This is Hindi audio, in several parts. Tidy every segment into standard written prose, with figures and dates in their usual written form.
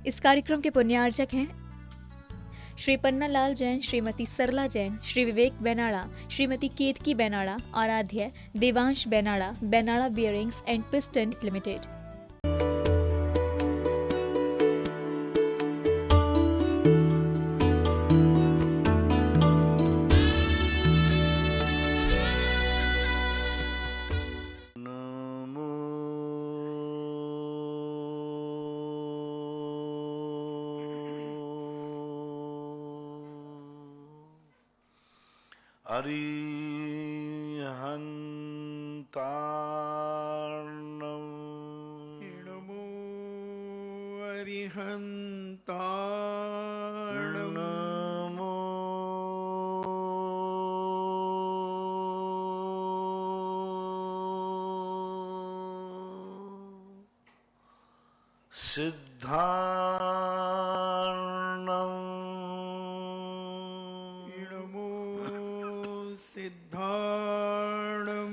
इस कार्यक्रम के पुण्यार्चक हैं श्री पन्नालाल जैन, श्रीमती सरला Jain, Shri Vivek बेनाड़ा, Shrimati Ketaki Benada, Aaradhya Devansh Benada, Benada bearings and piston limited. अरिहन्तार्णं नमो अरिहन्तार्णं नमो सिद्धार्णं सिद्धार्णं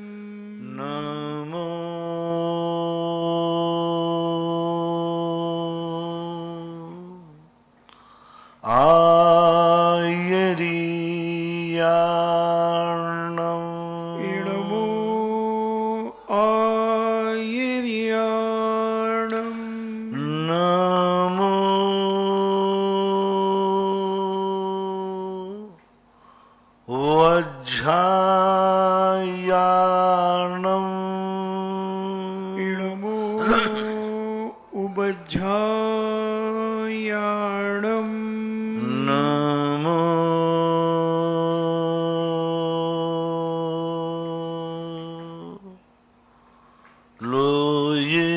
नमो आयर्यार्णं नमो आयर्यार्णं नमो वज्रायार्णं नमो उबज्झायार्णं नमो लोये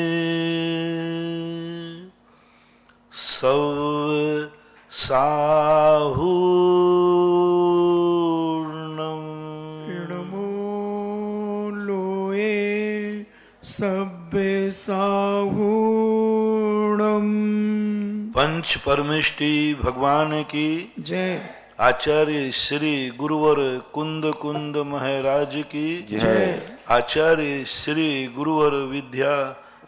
सवसाहूर्णं नमो लोये सब्बेसाहूर्णं। पंच परमेष्टि भगवान की जय। आचार्य श्री गुरुवर कुंद कुंद महाराज की जय। आचार्य श्री गुरुवर विद्या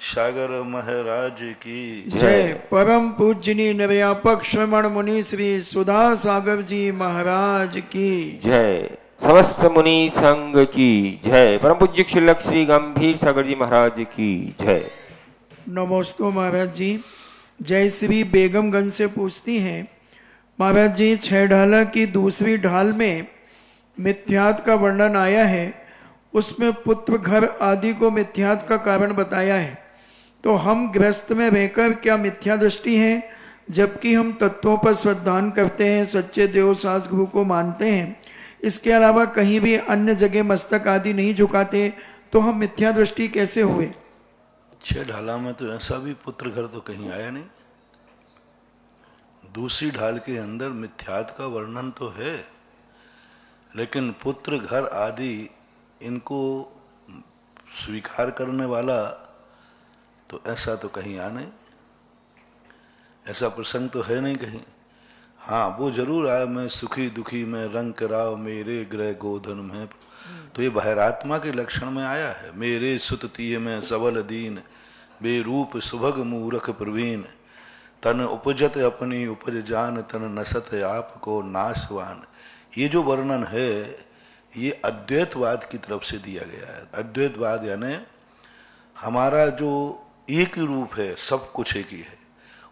सागर महाराज की जय। परम पूजनीय निर्व्यापक श्रमण मुनि श्री सुधा सागर जी महाराज की जय। समस्त मुनि संघ की जय। परम पूज्य शिलक श्री गंभीर सागर जी महाराज की जय। नमोस्तु महाराज जी। जय श्री बेगमगंज से पूछती हैं, महाराज जी 6 ढाला की दूसरी ढाल में मिथ्यात का वर्णन आया है, उसमें पुत्र घर आदि को मिथ्यात का कारण बताया है, तो हम गृहस्थ में रहकर क्या मिथ्या दृष्टि है, जबकि हम तत्वों पर श्रद्धान करते हैं, सच्चे देव सास गुरु को मानते हैं, इसके अलावा कहीं भी अन्य जगह मस्तक आदि नहीं झुकाते, तो हम मिथ्या दृष्टि कैसे हुए? 6 ढाला में तो ऐसा भी पुत्र घर तो कहीं आया नहीं। दूसरी ढाल के अंदर मिथ्यात का वर्णन तो है, लेकिन पुत्र घर आदि इनको स्वीकार करने वाला तो ऐसा तो कहीं आ नहीं, ऐसा प्रसंग तो है नहीं कहीं। हाँ, वो जरूर आया, मैं सुखी दुखी में रंग कराओ मेरे गृह गोधन में, तो ये बहिरात्मा के लक्षण में आया है। मेरे सुततीय में सबल दीन, बेरूप सुभग मूरख प्रवीण, तन उपजत अपनी उपज जान, तन नसत आप को नाशवान। ये जो वर्णन है ये अद्वैतवाद की तरफ से दिया गया है। अद्वैतवाद यानी हमारा जो एक ही रूप है, सब कुछ एक ही है,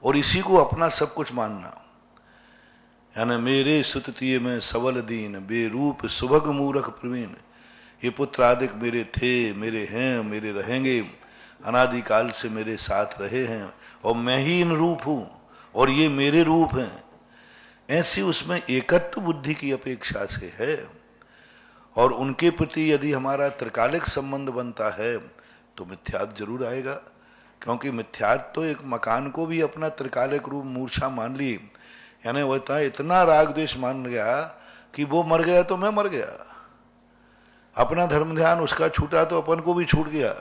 और इसी को अपना सब कुछ मानना। यानी मेरे सुततीय में सबल दीन, बेरूप सुभग मूरख प्रवीण, ये पुत्र आदिक मेरे थे, मेरे हैं, मेरे रहेंगे, अनादिकाल से मेरे साथ रहे हैं, और मैं ही इन रूप हूँ और ये मेरे रूप हैं। ऐसी उसमें एकत्व बुद्धि की अपेक्षा से है, और उनके प्रति यदि हमारा त्रिकालिक संबंध बनता है तो मिथ्यात जरूर आएगा, क्योंकि मिथ्यात तो एक मकान को भी अपना त्रिकालिक रूप मूर्छा मान ली, यानी वह इतना राग द्वेष मान गया कि वो मर गया तो मैं मर गया, अपना धर्म ध्यान उसका छूटा तो अपन को भी छूट गया।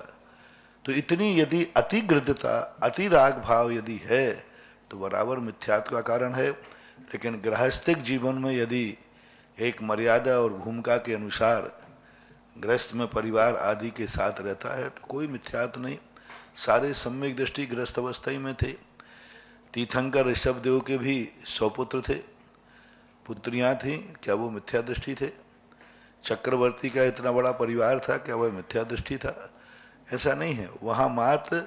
तो इतनी यदि अति गृद्धता, अति राग भाव यदि है तो बराबर मिथ्यात का कारण है। लेकिन गृहस्थिक जीवन में यदि एक मर्यादा और भूमिका के अनुसार गृहस्थ में परिवार आदि के साथ रहता है तो कोई मिथ्यात नहीं, सारे सम्यक दृष्टि गृहस्थ अवस्था ही में थे। तीर्थंकर ऋषभदेव के भी 100 पुत्र थे, पुत्रियां थीं, क्या वो मिथ्या दृष्टि थे? चक्रवर्ती का इतना बड़ा परिवार था, क्या वह मिथ्या दृष्टि था? ऐसा नहीं है। वहां मात्र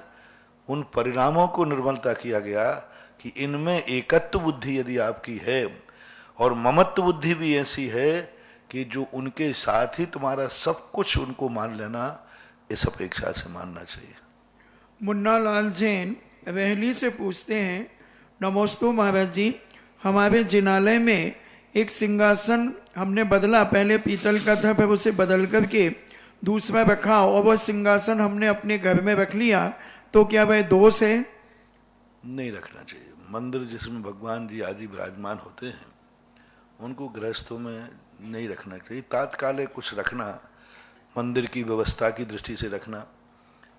उन परिणामों को निर्मलता किया गया कि इनमें एकत्व बुद्धि यदि आपकी है और ममत्व बुद्धि भी ऐसी है कि जो उनके साथ ही तुम्हारा सब कुछ उनको मान लेना, इस अपेक्षा से मानना चाहिए। मुन्ना लाल जैन वहली से पूछते हैं, नमोस्तु महाराज जी, हमारे जिनालय में एक सिंहासन हमने बदला, पहले पीतल का था, फिर उसे बदल करके दूसरा रखा और वह सिंहासन हमने अपने घर में रख लिया, तो क्या वह दोष है? नहीं रखना चाहिए। मंदिर जिसमें भगवान जी आदि विराजमान होते हैं उनको गृहस्थों में नहीं रखना चाहिए। तात्कालिक कुछ रखना, मंदिर की व्यवस्था की दृष्टि से रखना।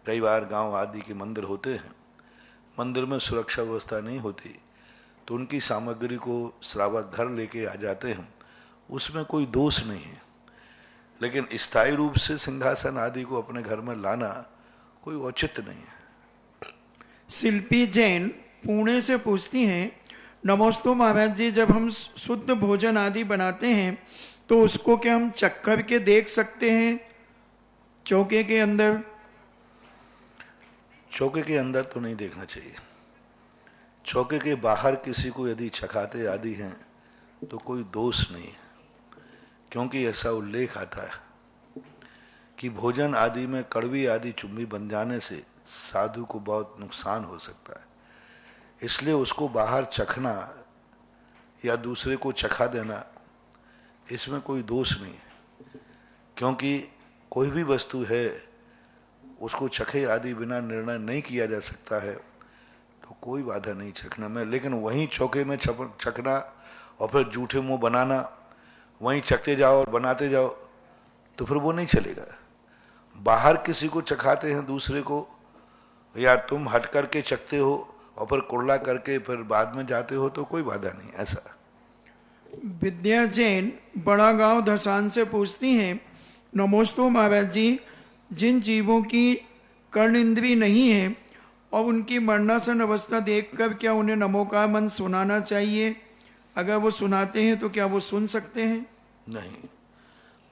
कई बार गांव आदि के मंदिर होते हैं, मंदिर में सुरक्षा व्यवस्था नहीं होती, तो उनकी सामग्री को श्रावक घर लेके आ जाते हैं, उसमें कोई दोष नहीं है। लेकिन स्थायी रूप से सिंहासन आदि को अपने घर में लाना कोई औचित्य नहीं है। शिल्पी जैन पुणे से पूछती हैं, नमोस्तु महाराज जी, जब हम शुद्ध भोजन आदि बनाते हैं तो उसको क्या हम चख कर के देख सकते हैं चौके के अंदर? चौके के अंदर तो नहीं देखना चाहिए। चौके के बाहर किसी को यदि चखाते आदि हैं तो कोई दोष नहीं है, क्योंकि ऐसा उल्लेख आता है कि भोजन आदि में कड़वी आदि चुम्बी बन जाने से साधु को बहुत नुकसान हो सकता है। इसलिए उसको बाहर चखना या दूसरे को चखा देना, इसमें कोई दोष नहीं है, क्योंकि कोई भी वस्तु है उसको चखे आदि बिना निर्णय नहीं किया जा सकता है, तो कोई बाधा नहीं चखने में। लेकिन वहीं चौके में चखना और फिर जूठे मुंह बनाना, वहीं चखते जाओ और बनाते जाओ, तो फिर वो नहीं चलेगा। बाहर किसी को चखाते हैं दूसरे को, या तुम हट करके चखते हो और फिर कुर्ला करके फिर बाद में जाते हो, तो कोई बाधा नहीं ऐसा। विद्या जैन बड़ा गांव धसान से पूछती हैं, नमोस्तु महाराज जी, जिन जीवों की कर्ण इंद्री नहीं है और उनकी मरणासन अवस्था देखकर क्या उन्हें नमोकार मंत्र सुनाना चाहिए? अगर वो सुनाते हैं तो क्या वो सुन सकते हैं? नहीं,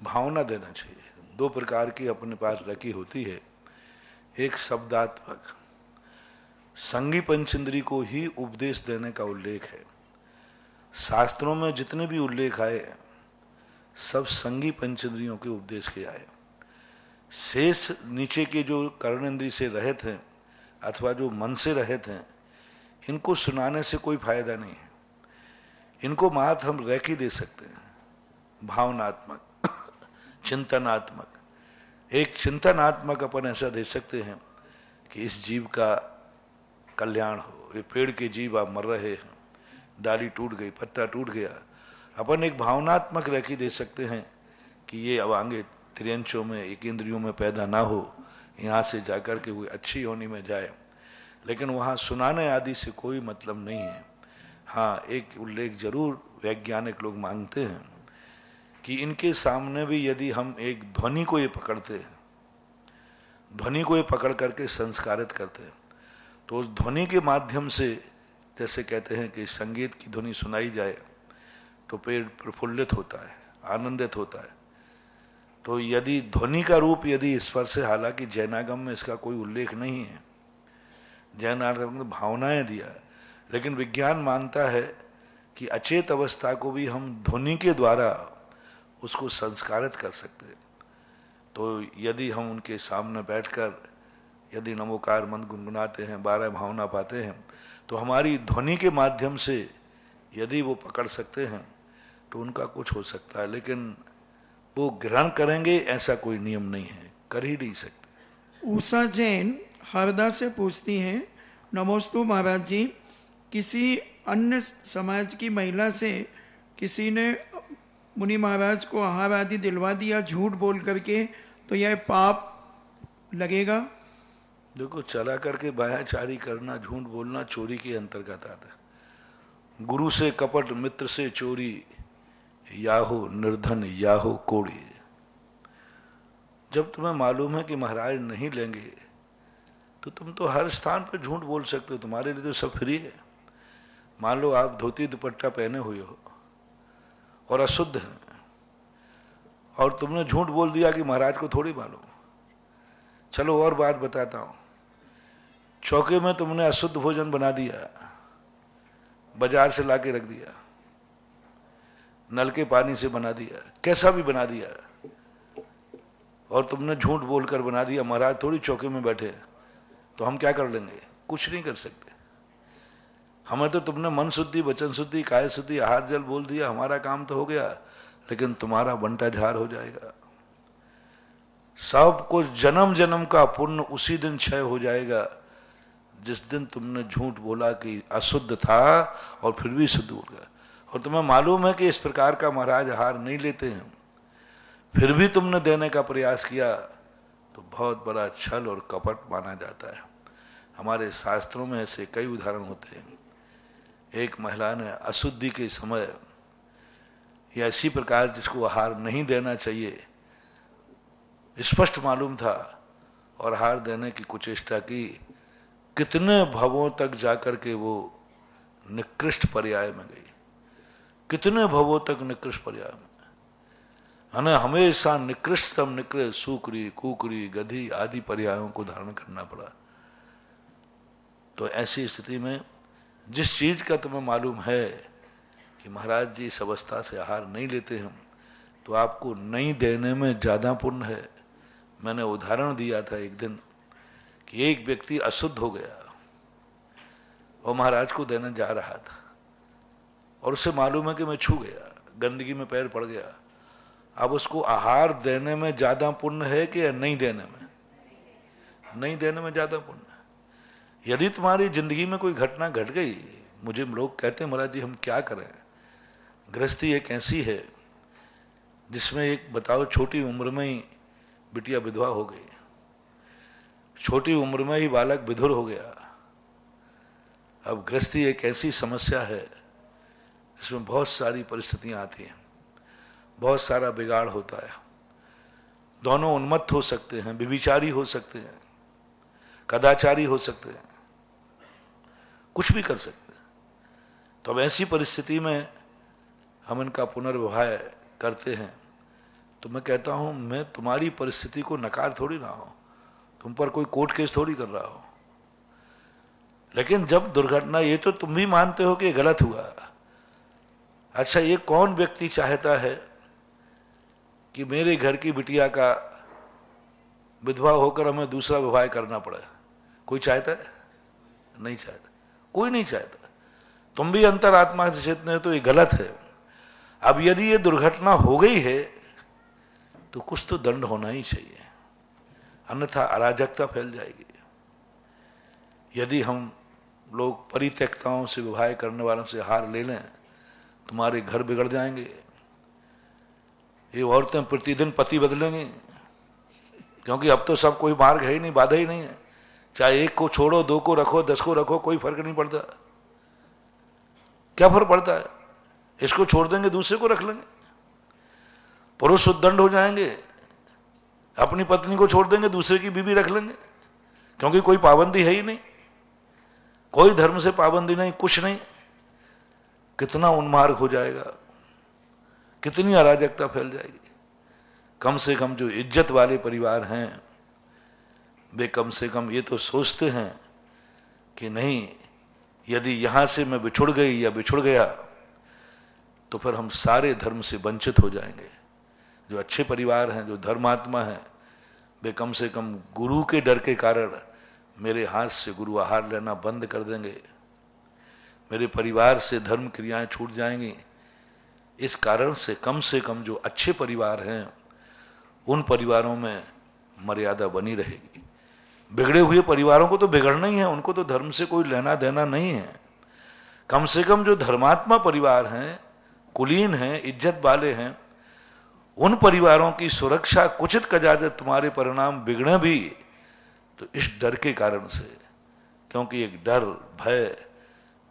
भावना देना चाहिए। 2 प्रकार की अपने पास रखी होती है। एक शब्दात्मक, संगी पंचेंद्री को ही उपदेश देने का उल्लेख है। शास्त्रों में जितने भी उल्लेख आए सब संगी पंचेंद्रियों के उपदेश के आए। शेष नीचे के जो कर्णेंद्री से रहित हैं अथवा जो मन से रहित हैं, इनको सुनाने से कोई फायदा नहीं है। इनको मात्र हम रेखी दे सकते हैं, भावनात्मक चिंतनात्मक। एक चिंतनात्मक अपन ऐसा दे सकते हैं कि इस जीव का कल्याण हो। ये पेड़ के जीव आप मर रहे हैं, डाली टूट गई, पत्ता टूट गया। अपन एक भावनात्मक रेखी दे सकते हैं कि ये अब आगे त्रियंचों में, एक इंद्रियों में पैदा ना हो, यहाँ से जाकर के वो अच्छी योनि में जाए। लेकिन वहाँ सुनाने आदि से कोई मतलब नहीं है। हाँ, एक उल्लेख जरूर वैज्ञानिक लोग मांगते हैं कि इनके सामने भी यदि हम एक ध्वनि को ये पकड़ते हैं, ध्वनि को ये पकड़ करके संस्कारित करते हैं, तो उस ध्वनि के माध्यम से, जैसे कहते हैं कि संगीत की ध्वनि सुनाई जाए तो पेड़ प्रफुल्लित होता है, आनंदित होता है। तो यदि ध्वनि का रूप यदि स्पर्श है, हालांकि जैनागम में इसका कोई उल्लेख नहीं है, जैनागम ने भावनाएं दिया, लेकिन विज्ञान मानता है कि अचेत अवस्था को भी हम ध्वनि के द्वारा उसको संस्कारित कर सकते हैं। तो यदि हम उनके सामने बैठकर यदि नमोकार मंत्र गुनगुनाते हैं, 12 भावना पाते हैं, तो हमारी ध्वनि के माध्यम से यदि वो पकड़ सकते हैं तो उनका कुछ हो सकता है। लेकिन वो ग्रहण करेंगे ऐसा कोई नियम नहीं है, कर ही नहीं सकते। उषा जैन हरदा से पूछती हैं, नमोस्तु महाराज जी, किसी अन्य समाज की महिला से किसी ने मुनि महाराज को आहार आदि दिलवा दिया झूठ बोल करके, तो यह पाप लगेगा? देखो, चला करके बायाचारी करना, झूठ बोलना चोरी के अंतर्गत आता है। गुरु से कपट, मित्र से चोरी, या हो निर्धन या हो कोड़ी। जब तुम्हें मालूम है कि महाराज नहीं लेंगे तो तुम तो हर स्थान पर झूठ बोल सकते हो, तुम्हारे लिए तो सब फ्री है। मान लो आप धोती दुपट्टा पहने हुए हो और अशुद्ध हैं, और तुमने झूठ बोल दिया कि महाराज को थोड़ी मालूम। चलो और बात बताता हूं, चौके में तुमने अशुद्ध भोजन बना दिया, बाजार से लाके रख दिया, नल के पानी से बना दिया, कैसा भी बना दिया, और तुमने झूठ बोलकर बना दिया महाराज थोड़ी चौके में बैठे, तो हम क्या कर लेंगे? कुछ नहीं कर सकते। हमें तो तुमने मन शुद्धि, वचन शुद्धि, काय शुद्धि, आहार जल बोल दिया, हमारा काम तो हो गया, लेकिन तुम्हारा बंटा झार हो जाएगा। सब कुछ जन्म जन्म का पुण्य उसी दिन क्षय हो जाएगा जिस दिन तुमने झूठ बोला कि अशुद्ध था और फिर भी शुद्ध हो गया। और तुम्हें मालूम है कि इस प्रकार का महाराज आहार नहीं लेते हैं, फिर भी तुमने देने का प्रयास किया, तो बहुत बड़ा छल और कपट माना जाता है। हमारे शास्त्रों में ऐसे कई उदाहरण होते हैं। एक महिला ने अशुद्धि के समय या इसी प्रकार जिसको आहार नहीं देना चाहिए स्पष्ट मालूम था और आहार देने की कुचेष्टा की, कितने भवों तक जाकर के वो निकृष्ट पर्याय में गई, कितने भवों तक निकृष्ट पर्याय में। हमें हमेशा निकृष्टतम निकृष्ट सूकरी, कुकरी, गधी आदि पर्यायों को धारण करना पड़ा। तो ऐसी स्थिति में जिस चीज का तुम्हें मालूम है कि महाराज जी इस अवस्था से आहार नहीं लेते हैं, तो आपको नहीं देने में ज्यादा पुण्य है। मैंने उदाहरण दिया था एक दिन कि एक व्यक्ति अशुद्ध हो गया और महाराज को देने जा रहा था, और उसे मालूम है कि मैं छू गया, गंदगी में पैर पड़ गया। अब उसको आहार देने में ज्यादा पुण्य है कि नहीं देने में? नहीं देने में ज्यादा पुण्य है। यदि तुम्हारी जिंदगी में कोई घटना घट गई, मुझे लोग कहते हैं महाराज जी हम क्या करें, गृहस्थी एक ऐसी है जिसमें एक बताओ छोटी उम्र में ही बिटिया विधवा हो गई, छोटी उम्र में ही बालक विधुर हो गया। अब गृहस्थी एक ऐसी समस्या है जिसमें बहुत सारी परिस्थितियां आती हैं, बहुत सारा बिगाड़ होता है। दोनों उन्मत्त हो सकते हैं, व्यभिचारी हो सकते हैं, कदाचारी हो सकते हैं, कुछ भी कर सकते हैं। तो अब ऐसी परिस्थिति में हम इनका पुनर्विवाह करते हैं, तो मैं कहता हूं मैं तुम्हारी परिस्थिति को नकार थोड़ी रहा हूं, तुम पर कोई कोर्ट केस थोड़ी कर रहा हो। लेकिन जब दुर्घटना, ये तो तुम भी मानते हो कि गलत हुआ। अच्छा, ये कौन व्यक्ति चाहता है कि मेरे घर की बिटिया का विधवा होकर हमें दूसरा विवाह करना पड़े? कोई चाहता है? नहीं चाहता, कोई नहीं चाहता। तुम भी अंतरात्मा से चेतते हो तो ये गलत है। अब यदि ये दुर्घटना हो गई है तो कुछ तो दंड होना ही चाहिए, अन्यथा अराजकता फैल जाएगी। यदि हम लोग परित्यक्ताओं से विवाह करने वालों से हार ले लें, तुम्हारे घर बिगड़ जाएंगे। ये औरतें प्रतिदिन पति बदलेंगी, क्योंकि अब तो सब कोई मार्ग है ही नहीं, बाधा ही नहीं है। चाहे एक को छोड़ो, दो को रखो, 10 को रखो, कोई फर्क नहीं पड़ता। क्या फर्क पड़ता है? इसको छोड़ देंगे, दूसरे को रख लेंगे। पुरुष उद्दंड हो जाएंगे, अपनी पत्नी को छोड़ देंगे, दूसरे की बीवी रख लेंगे, क्योंकि कोई पाबंदी है ही नहीं, कोई धर्म से पाबंदी नहीं, कुछ नहीं। कितना उन्मार्ग हो जाएगा, कितनी अराजकता फैल जाएगी। कम से कम जो इज्जत वाले परिवार हैं वे कम से कम ये तो सोचते हैं कि नहीं, यदि यहां से मैं बिछुड़ गई या बिछुड़ गया तो फिर हम सारे धर्म से वंचित हो जाएंगे। जो अच्छे परिवार हैं, जो धर्मात्मा हैं, वे कम से कम गुरु के डर के कारण मेरे हाथ से गुरु आहार लेना बंद कर देंगे, मेरे परिवार से धर्म क्रियाएं छूट जाएंगी। इस कारण से कम जो अच्छे परिवार हैं उन परिवारों में मर्यादा बनी रहेगी। बिगड़े हुए परिवारों को तो बिगड़ना ही है, उनको तो धर्म से कोई लेना देना नहीं है। कम से कम जो धर्मात्मा परिवार हैं, कुलीन हैं, इज्जत वाले हैं, उन परिवारों की सुरक्षा कुचित कजाजत तुम्हारे परिणाम बिगड़े भी तो इस डर के कारण से, क्योंकि एक डर, भय,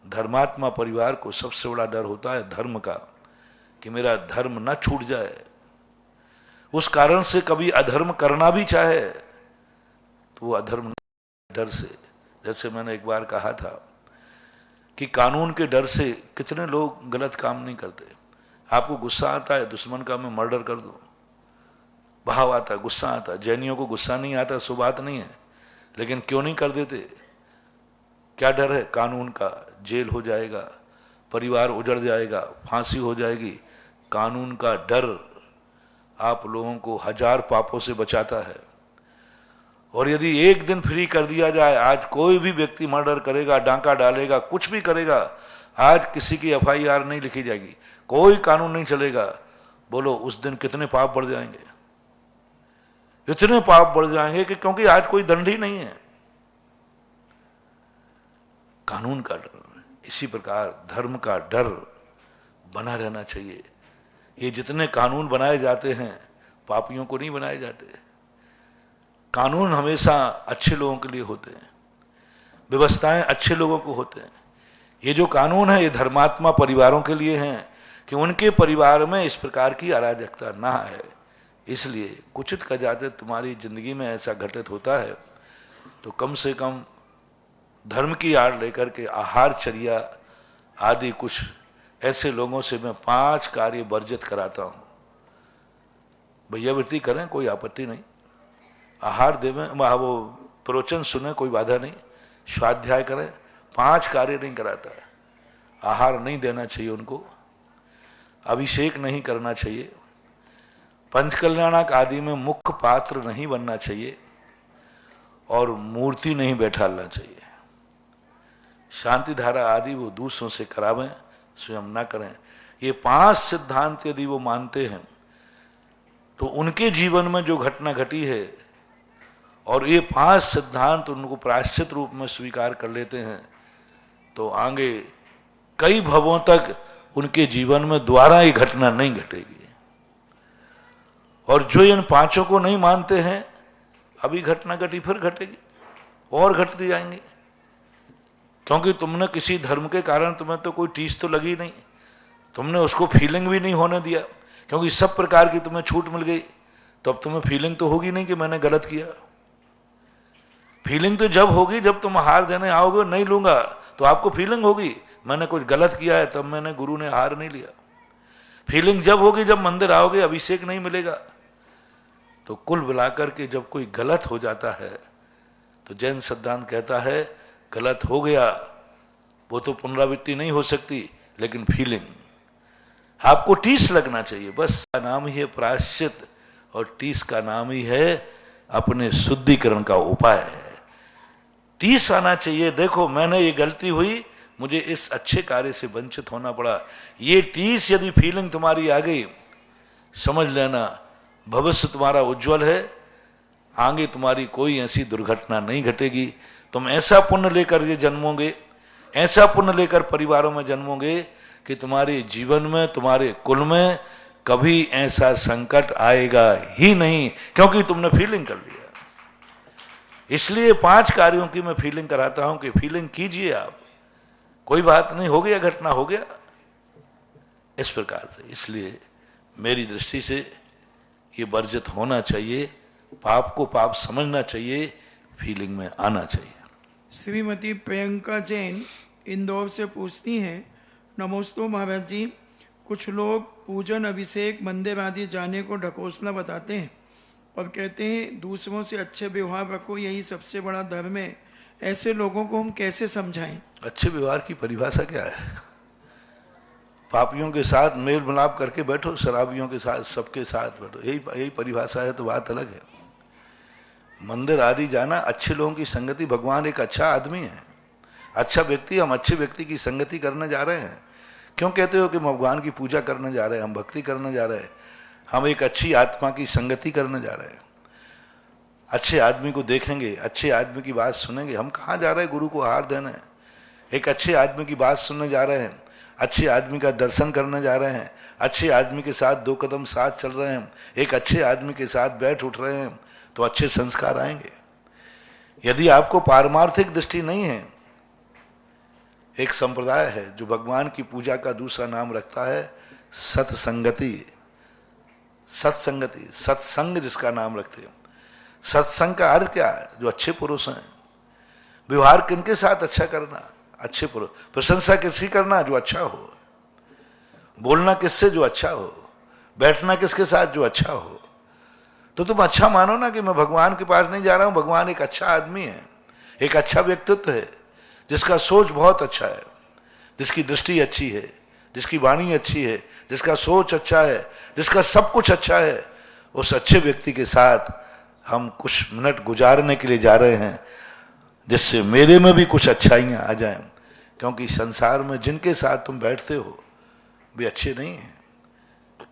धर्मात्मा परिवार को सबसे बड़ा डर होता है धर्म का, कि मेरा धर्म न छूट जाए। उस कारण से कभी अधर्म करना भी चाहे तो वो अधर्म डर से। जैसे मैंने एक बार कहा था कि कानून के डर से कितने लोग गलत काम नहीं करते। आपको गुस्सा आता है दुश्मन का मैं मर्डर कर दूं, भाव आता है, गुस्सा आता है। जैनियों को गुस्सा नहीं आता, सो बात नहीं है, लेकिन क्यों नहीं कर देते? क्या डर है? कानून का, जेल हो जाएगा, परिवार उजड़ जाएगा, फांसी हो जाएगी। कानून का डर आप लोगों को हजार पापों से बचाता है। और यदि एक दिन फ्री कर दिया जाए, आज कोई भी व्यक्ति मर्डर करेगा, डांका डालेगा, कुछ भी करेगा, आज किसी की एफआईआर नहीं लिखी जाएगी, कोई कानून नहीं चलेगा। बोलो उस दिन कितने पाप बढ़ जाएंगे? इतने पाप बढ़ जाएंगे कि क्योंकि आज कोई दंड ही नहीं है। कानून का डर, इसी प्रकार धर्म का डर बना रहना चाहिए। ये जितने कानून बनाए जाते हैं पापियों को नहीं बनाए जाते। कानून हमेशा अच्छे लोगों के लिए होते हैं, व्यवस्थाएं अच्छे लोगों को होते हैं। ये जो कानून है ये धर्मात्मा परिवारों के लिए हैं कि उनके परिवार में इस प्रकार की अराजकता ना है। इसलिए कुचित का जाते तुम्हारी जिंदगी में ऐसा घटित होता है तो कम से कम धर्म की आड़ लेकर के आहारचर्या आदि कुछ ऐसे लोगों से मैं 5 कार्य वर्जित कराता हूं। भैयावृत्ति करें, कोई आपत्ति नहीं, आहार देवें, वो प्रवचन सुने, कोई बाधा नहीं, स्वाध्याय करें, 5 कार्य नहीं कराता है। आहार नहीं देना चाहिए उनको, अभिषेक नहीं करना चाहिए, पंचकल्याणक आदि में मुख्य पात्र नहीं बनना चाहिए और मूर्ति नहीं बैठालना चाहिए। शांति धारा आदि वो दूसरों से करावें, स्वयं ना करें। ये 5 सिद्धांत यदि वो मानते हैं तो उनके जीवन में जो घटना घटी है और ये 5 सिद्धांत उनको प्रायश्चित रूप में स्वीकार कर लेते हैं तो आगे कई भवों तक उनके जीवन में दोबारा ये घटना नहीं घटेगी। और जो इन 5 को नहीं मानते हैं, अभी घटना घटी फिर घटेगी और घटती जाएंगी, क्योंकि तुमने किसी धर्म के कारण तुम्हें तो कोई टीस तो लगी नहीं, तुमने उसको फीलिंग भी नहीं होने दिया, क्योंकि सब प्रकार की तुम्हें छूट मिल गई। तो अब तुम्हें फीलिंग तो होगी नहीं कि मैंने गलत किया। फीलिंग तो जब होगी जब तुम हार देने आओगे, नहीं लूंगा, तो आपको फीलिंग होगी मैंने कुछ गलत किया है, तब मैंने गुरु ने हार नहीं लिया। फीलिंग जब होगी जब मंदिर आओगे, अभिषेक नहीं मिलेगा। तो कुल मिलाकर के जब कोई गलत हो जाता है तो जैन सिद्धांत कहता है गलत हो गया, वो तो पुनरावृत्ति नहीं हो सकती, लेकिन फीलिंग आपको टीस लगना चाहिए। बस का नाम ही है प्रायश्चित और टीस का नाम ही है अपने शुद्धिकरण का उपाय। टीस आना चाहिए, देखो मैंने ये गलती हुई, मुझे इस अच्छे कार्य से वंचित होना पड़ा। ये टीस यदि फीलिंग तुम्हारी आ गई, समझ लेना भविष्य तुम्हारा उज्जवल है, आगे तुम्हारी कोई ऐसी दुर्घटना नहीं घटेगी। तुम ऐसा पुण्य लेकर ये जन्मोगे, ऐसा पुण्य लेकर परिवारों में जन्मोगे कि तुम्हारे जीवन में, तुम्हारे कुल में कभी ऐसा संकट आएगा ही नहीं, क्योंकि तुमने फीलिंग कर लिया। इसलिए 5 कार्यों की मैं फीलिंग कराता हूं कि फीलिंग कीजिए आप, कोई बात नहीं, हो गया, घटना हो गया, इस प्रकार से। इसलिए मेरी दृष्टि से ये वर्जित होना चाहिए, पाप को पाप समझना चाहिए, फीलिंग में आना चाहिए। श्रीमती प्रियंका जैन इंदौर से पूछती हैं, नमोस्तु महाराज जी, कुछ लोग पूजन, अभिषेक, मंदिर आदि जाने को ढकोसला बताते हैं और कहते हैं दूसरों से अच्छे व्यवहार रखो, यही सबसे बड़ा धर्म है। ऐसे लोगों को हम कैसे समझाएं? अच्छे व्यवहार की परिभाषा क्या है? पापियों के साथ मेल मिलाप करके बैठो, शराबियों के साथ, सबके साथ बैठो, यही परिभाषा है, तो बात अलग है। मंदिर आदि जाना, अच्छे लोगों की संगति, भगवान एक अच्छा आदमी है, अच्छा व्यक्ति, हम अच्छे व्यक्ति की संगति करने जा रहे हैं। क्यों कहते हो कि हम भगवान की पूजा करने जा रहे हैं, हम भक्ति करने जा रहे हैं, हम एक अच्छी आत्मा की संगति करने जा रहे हैं। अच्छे आदमी को देखेंगे, अच्छे आदमी की बात सुनेंगे। हम कहाँ जा रहे हैं? गुरु को हार देने। एक अच्छे आदमी की बात सुनने जा रहे हैं, अच्छे आदमी का दर्शन करने जा रहे हैं, अच्छे आदमी के साथ 2 कदम साथ चल रहे हैं, एक अच्छे आदमी के साथ बैठ उठ रहे हैं, तो अच्छे संस्कार आएंगे। यदि आपको पारमार्थिक दृष्टि नहीं है, एक संप्रदाय है जो भगवान की पूजा का दूसरा नाम रखता है सत्संगति। सत्संगति, सत्संग जिसका नाम रखते हैं। सत्संग का अर्थ क्या है? जो अच्छे पुरुष हैं। व्यवहार किनके साथ अच्छा करना? अच्छे प्रशंसा किसकी करना जो अच्छा हो, बोलना किससे जो अच्छा हो, बैठना किसके साथ जो अच्छा हो। तो तुम अच्छा मानो ना कि मैं भगवान के पास नहीं जा रहा हूं, भगवान एक अच्छा आदमी है, एक अच्छा व्यक्तित्व है, जिसका सोच बहुत अच्छा है, जिसकी दृष्टि अच्छी है, जिसकी वाणी अच्छी है, जिसका सोच अच्छा है, जिसका सब कुछ अच्छा है। उस अच्छे व्यक्ति के साथ हम कुछ मिनट गुजारने के लिए जा रहे हैं, जिससे मेरे में भी कुछ अच्छाइयाँ आ जाएं। क्योंकि संसार में जिनके साथ तुम बैठते हो वे अच्छे नहीं हैं।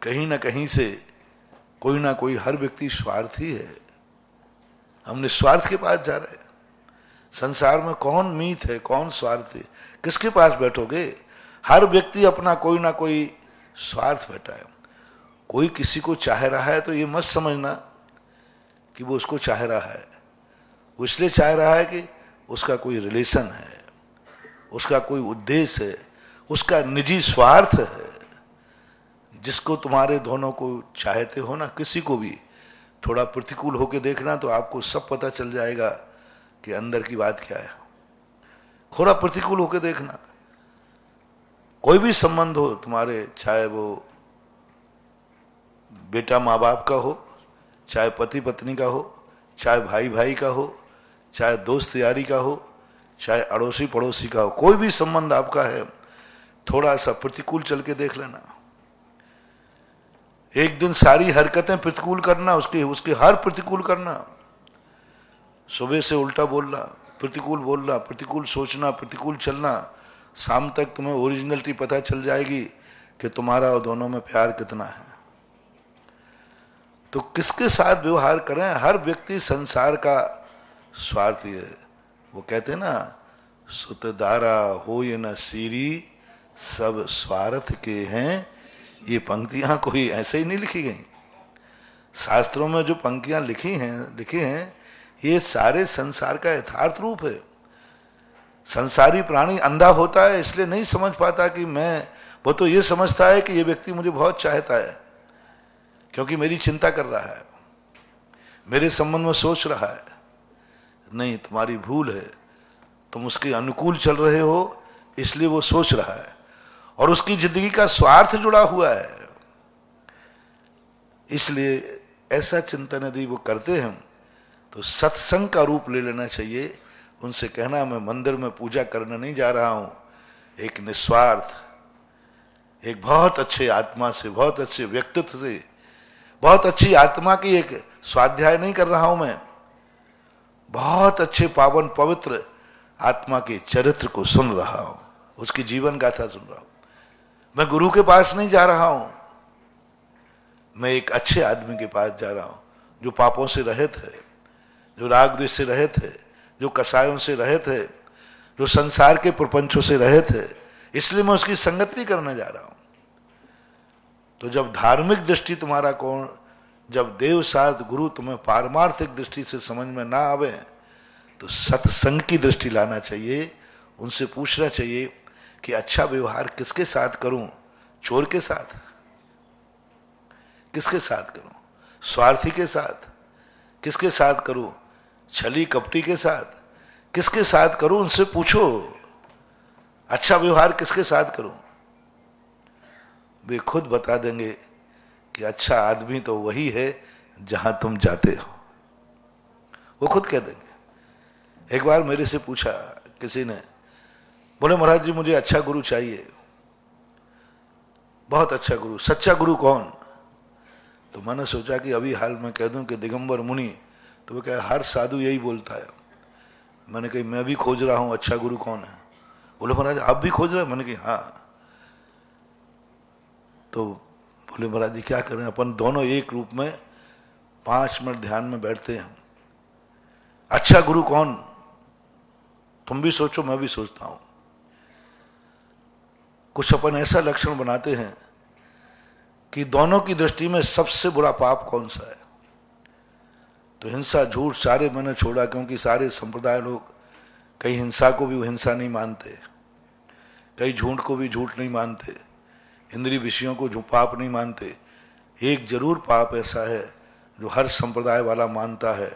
कहीं ना कहीं से कोई ना कोई, हर व्यक्ति स्वार्थी है। हम निस्वार्थ के पास जा रहे हैं। संसार में कौन मीत है, कौन स्वार्थ है, किसके पास बैठोगे? हर व्यक्ति अपना कोई ना कोई स्वार्थ बैठा है। कोई किसी को चाह रहा है तो ये मत समझना कि वो उसको चाह रहा है। वो इसलिए चाह रहा है कि उसका कोई रिलेशन है, उसका कोई उद्देश्य है, उसका निजी स्वार्थ है। जिसको तुम्हारे दोनों को चाहते हो ना, किसी को भी थोड़ा प्रतिकूल होकर देखना तो आपको सब पता चल जाएगा कि अंदर की बात क्या है। थोड़ा प्रतिकूल होकर देखना। कोई भी संबंध हो तुम्हारे, चाहे वो बेटा माँ बाप का हो, चाहे पति पत्नी का हो, चाहे भाई भाई का हो, चाहे दोस्त यारी का हो, चाहे अड़ोसी पड़ोसी का हो, कोई भी संबंध आपका है, थोड़ा सा प्रतिकूल चल के देख लेना। एक दिन सारी हरकतें प्रतिकूल करना, उसके हर प्रतिकूल करना। सुबह से उल्टा बोलना, प्रतिकूल सोचना, प्रतिकूल चलना। शाम तक तुम्हें ओरिजिनलिटी पता चल जाएगी कि तुम्हारा और दोनों में प्यार कितना है। तो किसके साथ व्यवहार करें? हर व्यक्ति संसार का स्वार्थी है। वो कहते हैं ना, सुतदारा हो ये न सीरी, सब स्वार्थ के हैं। ये पंक्तियां कोई ऐसे ही नहीं लिखी गई। शास्त्रों में जो पंक्तियां लिखी हैं ये सारे संसार का यथार्थ रूप है। संसारी प्राणी अंधा होता है, इसलिए नहीं समझ पाता कि वो तो ये समझता है कि ये व्यक्ति मुझे बहुत चाहता है क्योंकि मेरी चिंता कर रहा है, मेरे संबंध में सोच रहा है। नहीं, तुम्हारी भूल है। तुम उसके अनुकूल चल रहे हो, इसलिए वो सोच रहा है और उसकी जिंदगी का स्वार्थ जुड़ा हुआ है। इसलिए ऐसा चिंतन यदि वो करते हैं तो सत्संग का रूप ले लेना चाहिए। उनसे कहना, मैं मंदिर में पूजा करने नहीं जा रहा हूं, एक निस्वार्थ, एक बहुत अच्छे आत्मा से, बहुत अच्छे व्यक्तित्व से, बहुत अच्छी आत्मा की एक स्वाध्याय नहीं कर रहा हूं मैं, बहुत अच्छे पावन पवित्र आत्मा के चरित्र को सुन रहा हूं, उसकी जीवन गाथा सुन रहा हूं। मैं गुरु के पास नहीं जा रहा हूं, मैं एक अच्छे आदमी के पास जा रहा हूं जो पापों से रहित है, जो राग द्वेष से रहित है, जो कसायों से रहित है, जो संसार के प्रपंचों से रहित है। इसलिए मैं उसकी संगति करने जा रहा हूं। तो जब धार्मिक दृष्टि तुम्हारा जब देव साध गुरु तुम्हें पारमार्थिक दृष्टि से समझ में ना आवे तो सत्संग की दृष्टि लाना चाहिए। उनसे पूछना चाहिए कि अच्छा व्यवहार किसके साथ करूं? चोर के साथ? किसके साथ करूं? स्वार्थी के साथ? किसके साथ करूं? छली कपटी के साथ? किसके साथ करूं? उनसे पूछो, अच्छा व्यवहार किसके साथ करूं? वे खुद बता देंगे कि अच्छा आदमी तो वही है जहां तुम जाते हो। वो खुद कह देंगे। एक बार मेरे से पूछा किसी ने, बोले महाराज जी मुझे अच्छा गुरु चाहिए, बहुत अच्छा गुरु। सच्चा गुरु कौन? तो मैंने सोचा कि अभी हाल में कह दूं कि दिगंबर मुनि, तो वो कहा हर साधु यही बोलता है। मैंने कही मैं भी खोज रहा हूं अच्छा गुरु कौन है। बोले महाराज आप भी खोज रहे हैं? मैंने कहा हाँ। तो बोले महाराज जी क्या करें? अपन दोनों एक रूप में 5 मिनट ध्यान में बैठते हैं। अच्छा गुरु कौन? तुम भी सोचो, मैं भी सोचता हूं। कुछ अपन ऐसा लक्षण बनाते हैं कि दोनों की दृष्टि में सबसे बुरा पाप कौन सा है। तो हिंसा झूठ सारे मैंने छोड़ा, क्योंकि सारे संप्रदाय लोग कई हिंसा को भी हिंसा नहीं मानते, कई झूठ को भी झूठ नहीं मानते, इंद्रिय विषयों को पाप नहीं मानते। एक जरूर पाप ऐसा है जो हर संप्रदाय वाला मानता है।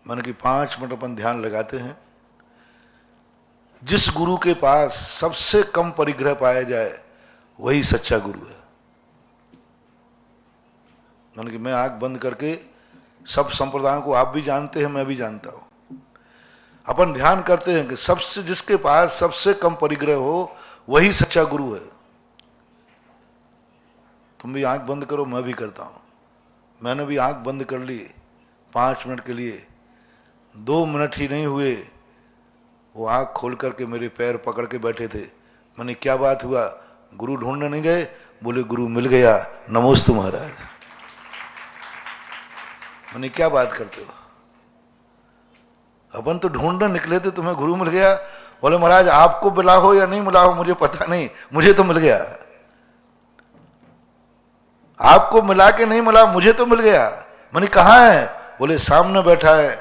मैंने कि 5 मिनट अपन ध्यान लगाते हैं जिस गुरु के पास सबसे कम परिग्रह पाया जाए वही सच्चा गुरु है। मान कि मैं आंख बंद करके सब संप्रदायों को आप भी जानते हैं, मैं भी जानता हूं, अपन ध्यान करते हैं कि सबसे जिसके पास सबसे कम परिग्रह हो वही सच्चा गुरु है। तुम भी आंख बंद करो, मैं भी करता हूं। मैंने भी आंख बंद कर ली 5 मिनट के लिए, 2 मिनट ही नहीं हुए वो आंख खोल करके मेरे पैर पकड़ के बैठे थे। मैंने क्या बात हुआ? गुरु ढूंढने नहीं गए? बोले गुरु मिल गया, नमोस्तु महाराज। मैंने क्या बात करते हो? अपन तो ढूंढने निकले थे, तुम्हें गुरु मिल गया। बोले महाराज आपको मिला हो या नहीं मिला हो मुझे पता नहीं, मुझे तो मिल गया। आपको मिला के नहीं मिला, मुझे तो मिल गया। मैंने कहा है? बोले सामने बैठा है।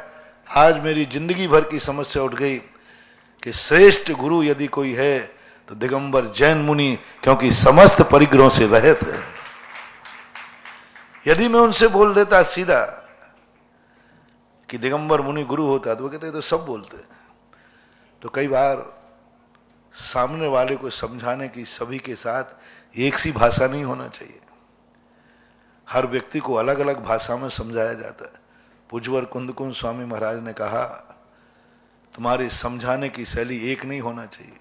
आज मेरी जिंदगी भर की समस्या उठ गई कि श्रेष्ठ गुरु यदि कोई है तो दिगंबर जैन मुनि, क्योंकि समस्त परिग्रहों से रहित है। यदि मैं उनसे बोल देता सीधा कि दिगंबर मुनि गुरु होता, तो वो कहते तो सब बोलते। तो कई बार सामने वाले को समझाने की सभी के साथ एक सी भाषा नहीं होना चाहिए। हर व्यक्ति को अलग अलग भाषा में समझाया जाता है। पूज्यवर कुंदकुंज स्वामी महाराज ने कहा तुम्हारी समझाने की शैली एक नहीं होना चाहिए।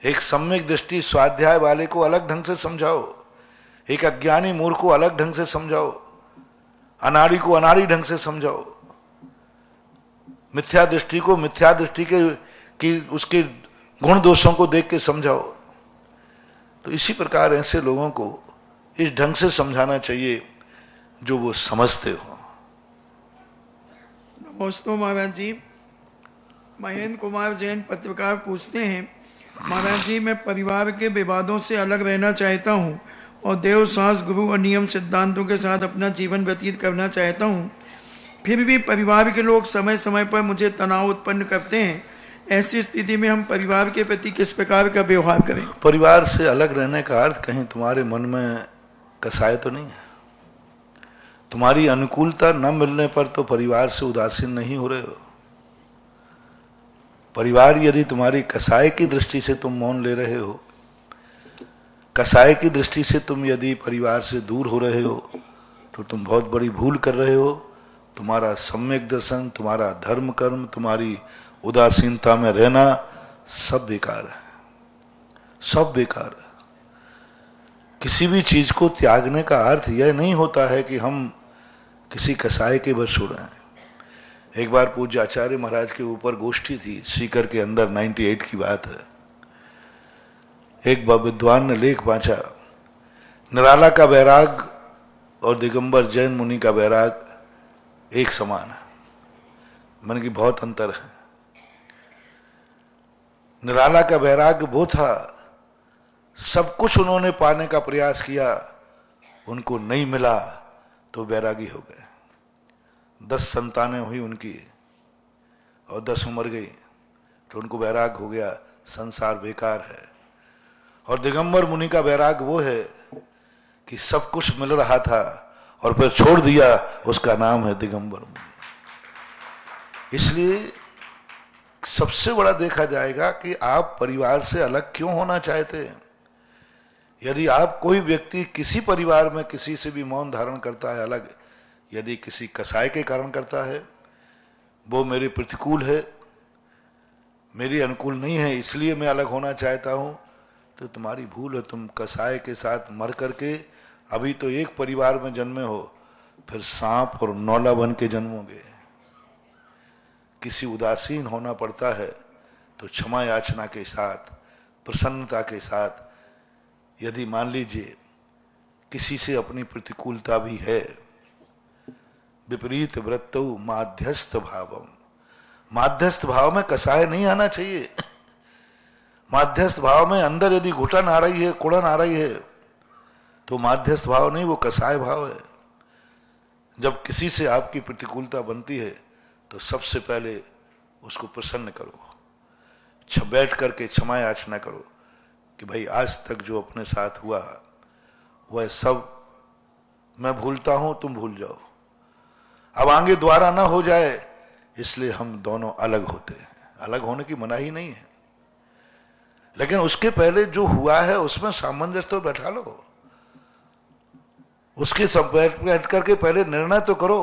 एक सम्यक दृष्टि स्वाध्याय वाले को अलग ढंग से समझाओ, एक अज्ञानी मूर्ख को अलग ढंग से समझाओ, अनाड़ी को अनाड़ी ढंग से समझाओ, मिथ्या दृष्टि को मिथ्या दृष्टि के उसके गुण दोषों को देख के समझाओ। तो इसी प्रकार ऐसे लोगों को इस ढंग से समझाना चाहिए जो वो समझते हो। नमस्ते महाराज जी। महेंद्र कुमार जैन पत्रकार पूछते हैं, महाराज जी मैं परिवार के विवादों से अलग रहना चाहता हूँ और देव सास गुरु और नियम सिद्धांतों के साथ अपना जीवन व्यतीत करना चाहता हूँ, फिर भी परिवार के लोग समय समय पर मुझे तनाव उत्पन्न करते हैं। ऐसी स्थिति में हम परिवार के प्रति किस प्रकार का व्यवहार करें? परिवार से अलग रहने का अर्थ कहीं तुम्हारे मन में कसाय तो नहीं है? तुम्हारी अनुकूलता न मिलने पर तो परिवार से उदासीन नहीं हो रहे हो। परिवार यदि तुम्हारी कसाय की दृष्टि से तुम मौन ले रहे हो, कसाय की दृष्टि से तुम यदि परिवार से दूर हो रहे हो, तो तुम बहुत बड़ी भूल कर रहे हो। तुम्हारा सम्यक दर्शन, तुम्हारा धर्म कर्म, तुम्हारी उदासीनता में रहना सब बेकार है, सब बेकार है। किसी भी चीज को त्यागने का अर्थ यह नहीं होता है कि हम किसी कसाय के वश हो रहे हैं। एक बार पूज्य आचार्य महाराज के ऊपर गोष्ठी थी सीकर के अंदर, 98 की बात है। एक विद्वान ने लेख बांचा, निराला का वैराग और दिगंबर जैन मुनि का वैराग एक समान है। मन की बहुत अंतर है। निराला का वैराग वो था, सब कुछ उन्होंने पाने का प्रयास किया, उनको नहीं मिला तो वैरागी हो गए। 10 संतानें हुई उनकी और 10 मर गई, तो उनको वैराग हो गया, संसार बेकार है। और दिगंबर मुनि का वैराग वो है कि सब कुछ मिल रहा था और फिर छोड़ दिया, उसका नाम है दिगंबर मुनि। इसलिए सबसे बड़ा देखा जाएगा कि आप परिवार से अलग क्यों होना चाहते हैं। यदि आप कोई व्यक्ति किसी परिवार में किसी से भी मौन धारण करता है अलग, यदि किसी कसाय के कारण करता है, वो मेरे प्रतिकूल है, मेरी अनुकूल नहीं है, इसलिए मैं अलग होना चाहता हूं, तो तुम्हारी भूल है। तुम कसाय के साथ मर करके अभी तो एक परिवार में जन्मे हो, फिर सांप और नौला बन के जन्मोगे। किसी उदासीन होना पड़ता है तो क्षमा याचना के साथ, प्रसन्नता के साथ, यदि मान लीजिए किसी से अपनी प्रतिकूलता भी है, विपरीत वृत्तौ माध्यस्थ भावम, माध्यस्थ भाव में कसाय नहीं आना चाहिए। माध्यस्थ भाव में अंदर यदि घुटन आ रही है, कुड़न आ रही है, तो माध्यस्थ भाव नहीं, वो कसाय भाव है। जब किसी से आपकी प्रतिकूलता बनती है तो सबसे पहले उसको प्रसन्न करो, बैठ करके क्षमा याचना करो कि भाई आज तक जो अपने साथ हुआ वह सब मैं भूलता हूं, तुम भूल जाओ, अब आगे दोबारा ना हो जाए, इसलिए हम दोनों अलग होते हैं। अलग होने की मनाही नहीं है, लेकिन उसके पहले जो हुआ है उसमें सामंजस्य तो बैठा लो, उसके सब बैठ करके पहले निर्णय तो करो।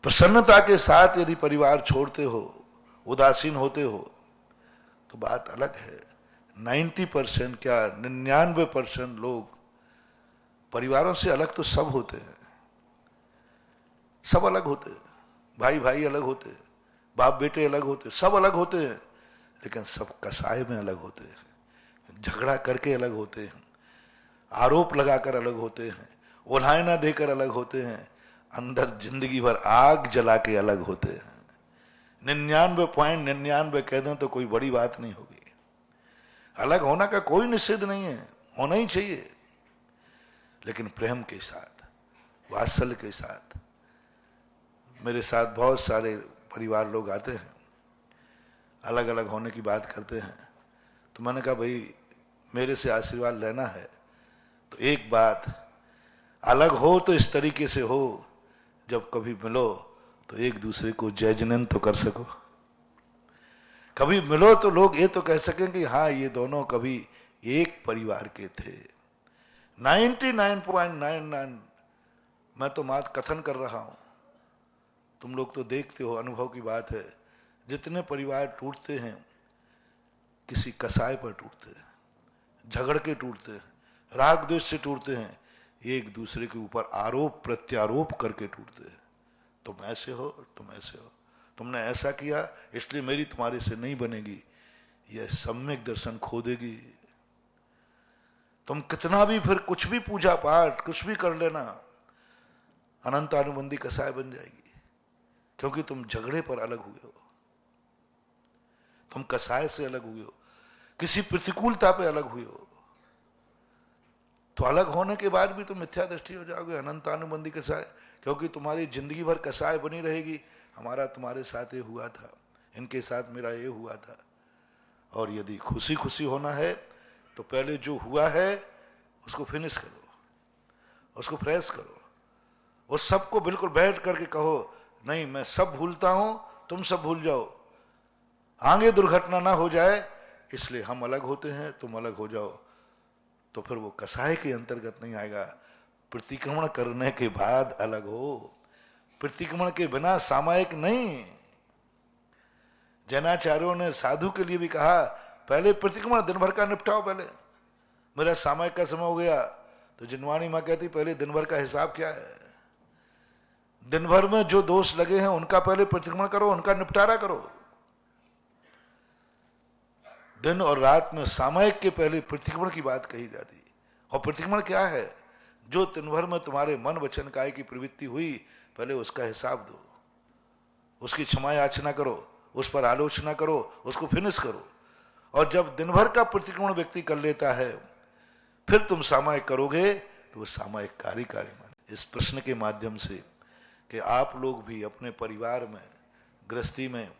प्रसन्नता के साथ यदि परिवार छोड़ते हो, उदासीन होते हो, तो बात अलग है। 90% क्या 99% लोग परिवारों से अलग तो सब होते हैं, सब अलग होते हैं, भाई भाई अलग होते हैं, बाप बेटे अलग होते हैं, सब अलग होते हैं, लेकिन सब कसाय में अलग होते हैं, झगड़ा करके अलग होते हैं, आरोप लगाकर अलग होते हैं, उल्हायना देकर अलग होते हैं, अंदर जिंदगी भर आग जला के अलग होते हैं। 99.99 कह दें तो कोई बड़ी बात नहीं होगी। अलग होना का कोई निषेध नहीं है, होना ही चाहिए, लेकिन प्रेम के साथ, वात्सल्य के साथ। मेरे साथ बहुत सारे परिवार लोग आते हैं, अलग अलग होने की बात करते हैं, तो मैंने कहा भाई मेरे से आशीर्वाद लेना है तो एक बात, अलग हो तो इस तरीके से हो, जब कभी मिलो तो एक दूसरे को जय जिनेन तो कर सको। कभी मिलो तो लोग ये तो कह सकें कि हाँ ये दोनों कभी एक परिवार के थे। 99.99 मैं तो मात्र कथन कर रहा हूं, तुम लोग तो देखते हो, अनुभव की बात है। जितने परिवार टूटते हैं किसी कसाय पर टूटते हैं, झगड़ के टूटते हैं, राग द्वेष से टूटते हैं, एक दूसरे के ऊपर आरोप प्रत्यारोप करके टूटते हैं। तुम ऐसे हो, तुम ऐसे हो, तुमने ऐसा किया इसलिए मेरी तुम्हारे से नहीं बनेगी, यह सम्यक दर्शन खो देगी। तुम कितना भी फिर कुछ भी पूजा पाठ कुछ भी कर लेना, अनंत अनुबंधी कसाय बन जाएगी, क्योंकि तुम झगड़े पर अलग हुए हो, तुम कसाय से अलग हुए हो, किसी प्रतिकूलता पे अलग हुए हो। तो अलग होने के बाद भी तुम मिथ्या दृष्टि हो जाओगे, अनंत अनुबंधी कसाय, क्योंकि तुम्हारी जिंदगी भर कसाय बनी रहेगी। हमारा तुम्हारे साथ ये हुआ था, इनके साथ मेरा ये हुआ था। और यदि खुशी खुशी होना है तो पहले जो हुआ है उसको फिनिश करो, उसको फ्रेश करो, उस सबको बिल्कुल बैठ करके कहो नहीं मैं सब भूलता हूं, तुम सब भूल जाओ, आगे दुर्घटना ना हो जाए इसलिए हम अलग होते हैं, तुम अलग हो जाओ। तो फिर वो कसाय के अंतर्गत नहीं आएगा। प्रतिक्रमण करने के बाद अलग हो, प्रतिक्रमण के बिना सामायिक नहीं। जैनाचार्यों ने साधु के लिए भी कहा पहले प्रतिक्रमण दिन भर का निपटाओ, पहले मेरा सामायिक का समय हो गया। तो जिनवाणी मां कहती पहले दिन भर का हिसाब क्या है, दिन भर में जो दोष लगे हैं उनका पहले प्रतिक्रमण करो, उनका निपटारा करो। दिन और रात में सामायिक के पहले प्रतिक्रमण की बात कही जाती। और प्रतिक्रमण क्या है, जो दिन भर में तुम्हारे मन वचन काय की प्रवृत्ति हुई पहले उसका हिसाब दो, उसकी क्षमा याचना करो, उस पर आलोचना करो, उसको फिनिश करो। और जब दिन भर का प्रतिक्रमण व्यक्ति कर लेता है फिर तुम सामायिक करोगे तो वो सामायिक कार्यकारी माने। इस प्रश्न के माध्यम से कि आप लोग भी अपने परिवार में, गृहस्थी में,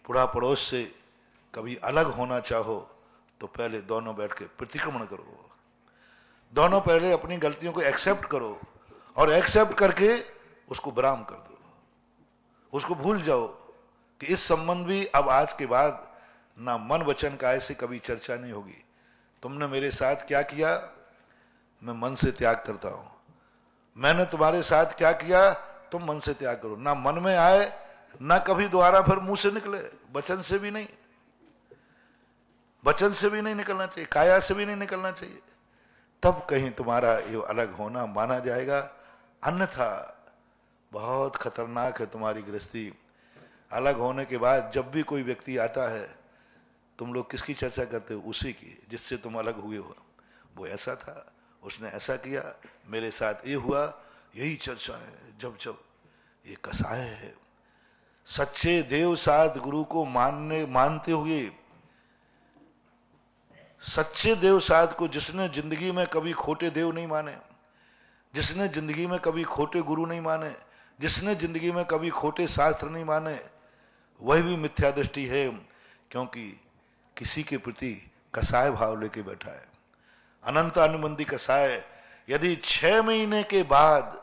पुरा पड़ोस से कभी अलग होना चाहो तो पहले दोनों बैठ के प्रतिक्रमण करो, दोनों पहले अपनी गलतियों को एक्सेप्ट करो और एक्सेप्ट करके उसको विराम कर दो, उसको भूल जाओ कि इस संबंध भी अब आज के बाद ना मन वचन काय से कभी चर्चा नहीं होगी। तुमने मेरे साथ क्या किया मैं मन से त्याग करता हूं, मैंने तुम्हारे साथ क्या किया तुम मन से त्याग करो। ना मन में आए ना कभी दोबारा फिर मुंह से निकले, वचन से भी नहीं, वचन से भी नहीं निकलना चाहिए, काया से भी नहीं निकलना चाहिए। तब कहीं तुम्हारा ये अलग होना माना जाएगा, अन्यथा बहुत खतरनाक है तुम्हारी गृहस्थी। अलग होने के बाद जब भी कोई व्यक्ति आता है तुम लोग किसकी चर्चा करते हो, उसी की जिससे तुम अलग हुए हो। वो ऐसा था, उसने ऐसा किया, मेरे साथ ये हुआ, यही चर्चा है। जब जब ये कसाय है, सच्चे देव साध गुरु को मानते हुए, सच्चे देव साध को, जिसने जिंदगी में कभी खोटे देव नहीं माने, जिसने जिंदगी में कभी खोटे गुरु नहीं माने, जिसने जिंदगी में कभी खोटे शास्त्र नहीं माने, वही भी मिथ्या दृष्टि है, क्योंकि किसी के प्रति कसाय भाव लेके बैठा है। अनंत अनुबंधी कसाय। यदि 6 महीने के बाद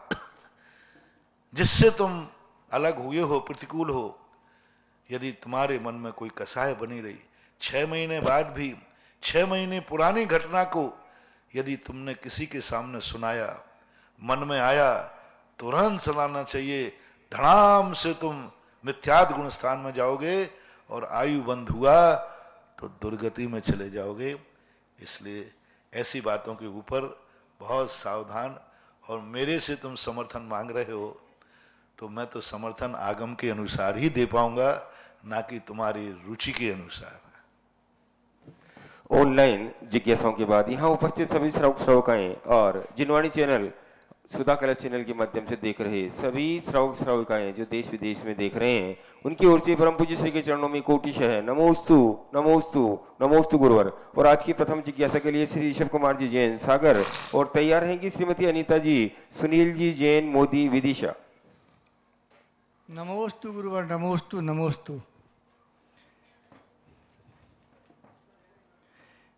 जिससे तुम अलग हुए हो, प्रतिकूल हो, यदि तुम्हारे मन में कोई कसाय बनी रही, 6 महीने बाद भी 6 महीने पुरानी घटना को यदि तुमने किसी के सामने सुनाया, मन में आया, तुरंत सुनाना चाहिए। धड़ाम से तुम मिथ्यात गुण स्थान में जाओगे और आयु बंद हुआ तो दुर्गति में चले जाओगे। इसलिए ऐसी बातों के ऊपर बहुत सावधान। और मेरे से तुम समर्थन मांग रहे हो तो मैं तो समर्थन आगम के अनुसार ही दे पाऊंगा, ना कि तुम्हारी रुचि के अनुसार। ऑनलाइन जिज्ञासाओं के बाद यहाँ उपस्थित सभी श्रावक श्राविकाएं और जिनवाणी चैनल सुधा कलश चैनल के माध्यम से देख रहे सभी श्रावक श्राविकाएं जो देश विदेश में देख रहे हैं, उनकी ओर से परम पूज्य श्री के चरणों में कोटिशः है नमोस्तु नमोस्तु नमोस्तु गुरुवर। और आज की प्रथम जिज्ञासा के लिए श्री ऋषभ कुमार जी जैन सागर और तैयार हैं कि श्रीमती अनीता जी सुनील जी जैन मोदी विदिशा। नमोस्तु गुरुवर, नमोस्तु नमोस्तु।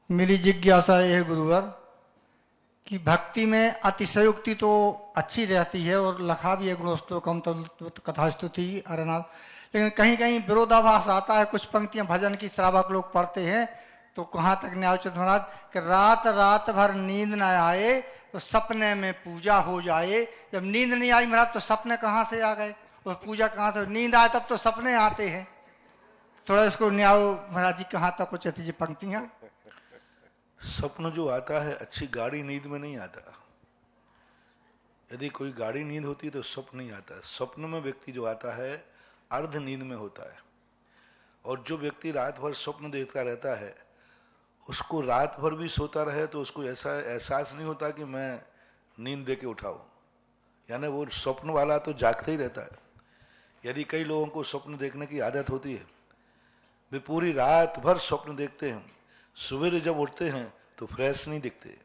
मेरी जिज्ञासा यह है गुरुवर कि भक्ति में अतिशयोक्ति तो अच्छी रहती है और लखा भी है गुणोस्तोकम तो कथा स्तुति अरनाथ, लेकिन कहीं कहीं विरोधाभास आता है। कुछ पंक्तियां भजन की श्रावक लोग पढ़ते हैं तो कहाँ तक न्यायोचित महाराज कि रात रात भर नींद न आए तो सपने में पूजा हो जाए। जब नींद नहीं आई महाराज तो सपने कहाँ से आ गए और पूजा कहाँ से? नींद आए तब तो सपने आते हैं। थोड़ा इसको न्याय महाराज जी कहाँ तक कुछ अच्छी पंक्तियां। स्वप्न जो आता है अच्छी गाढ़ी नींद में नहीं आता। यदि कोई गाढ़ी नींद होती तो स्वप्न नहीं आता। स्वप्न में व्यक्ति जो आता है अर्ध नींद में होता है। और जो व्यक्ति रात भर स्वप्न देखता रहता है उसको रात भर भी सोता रहे तो उसको ऐसा एहसास नहीं होता कि मैं नींद दे के उठाऊं। यानी वो स्वप्न वाला तो जागते ही रहता है। यदि कई लोगों को स्वप्न देखने की आदत होती है, वे पूरी रात भर स्वप्न देखते हैं, सवेरे जब उठते हैं तो फ्रेश नहीं दिखते।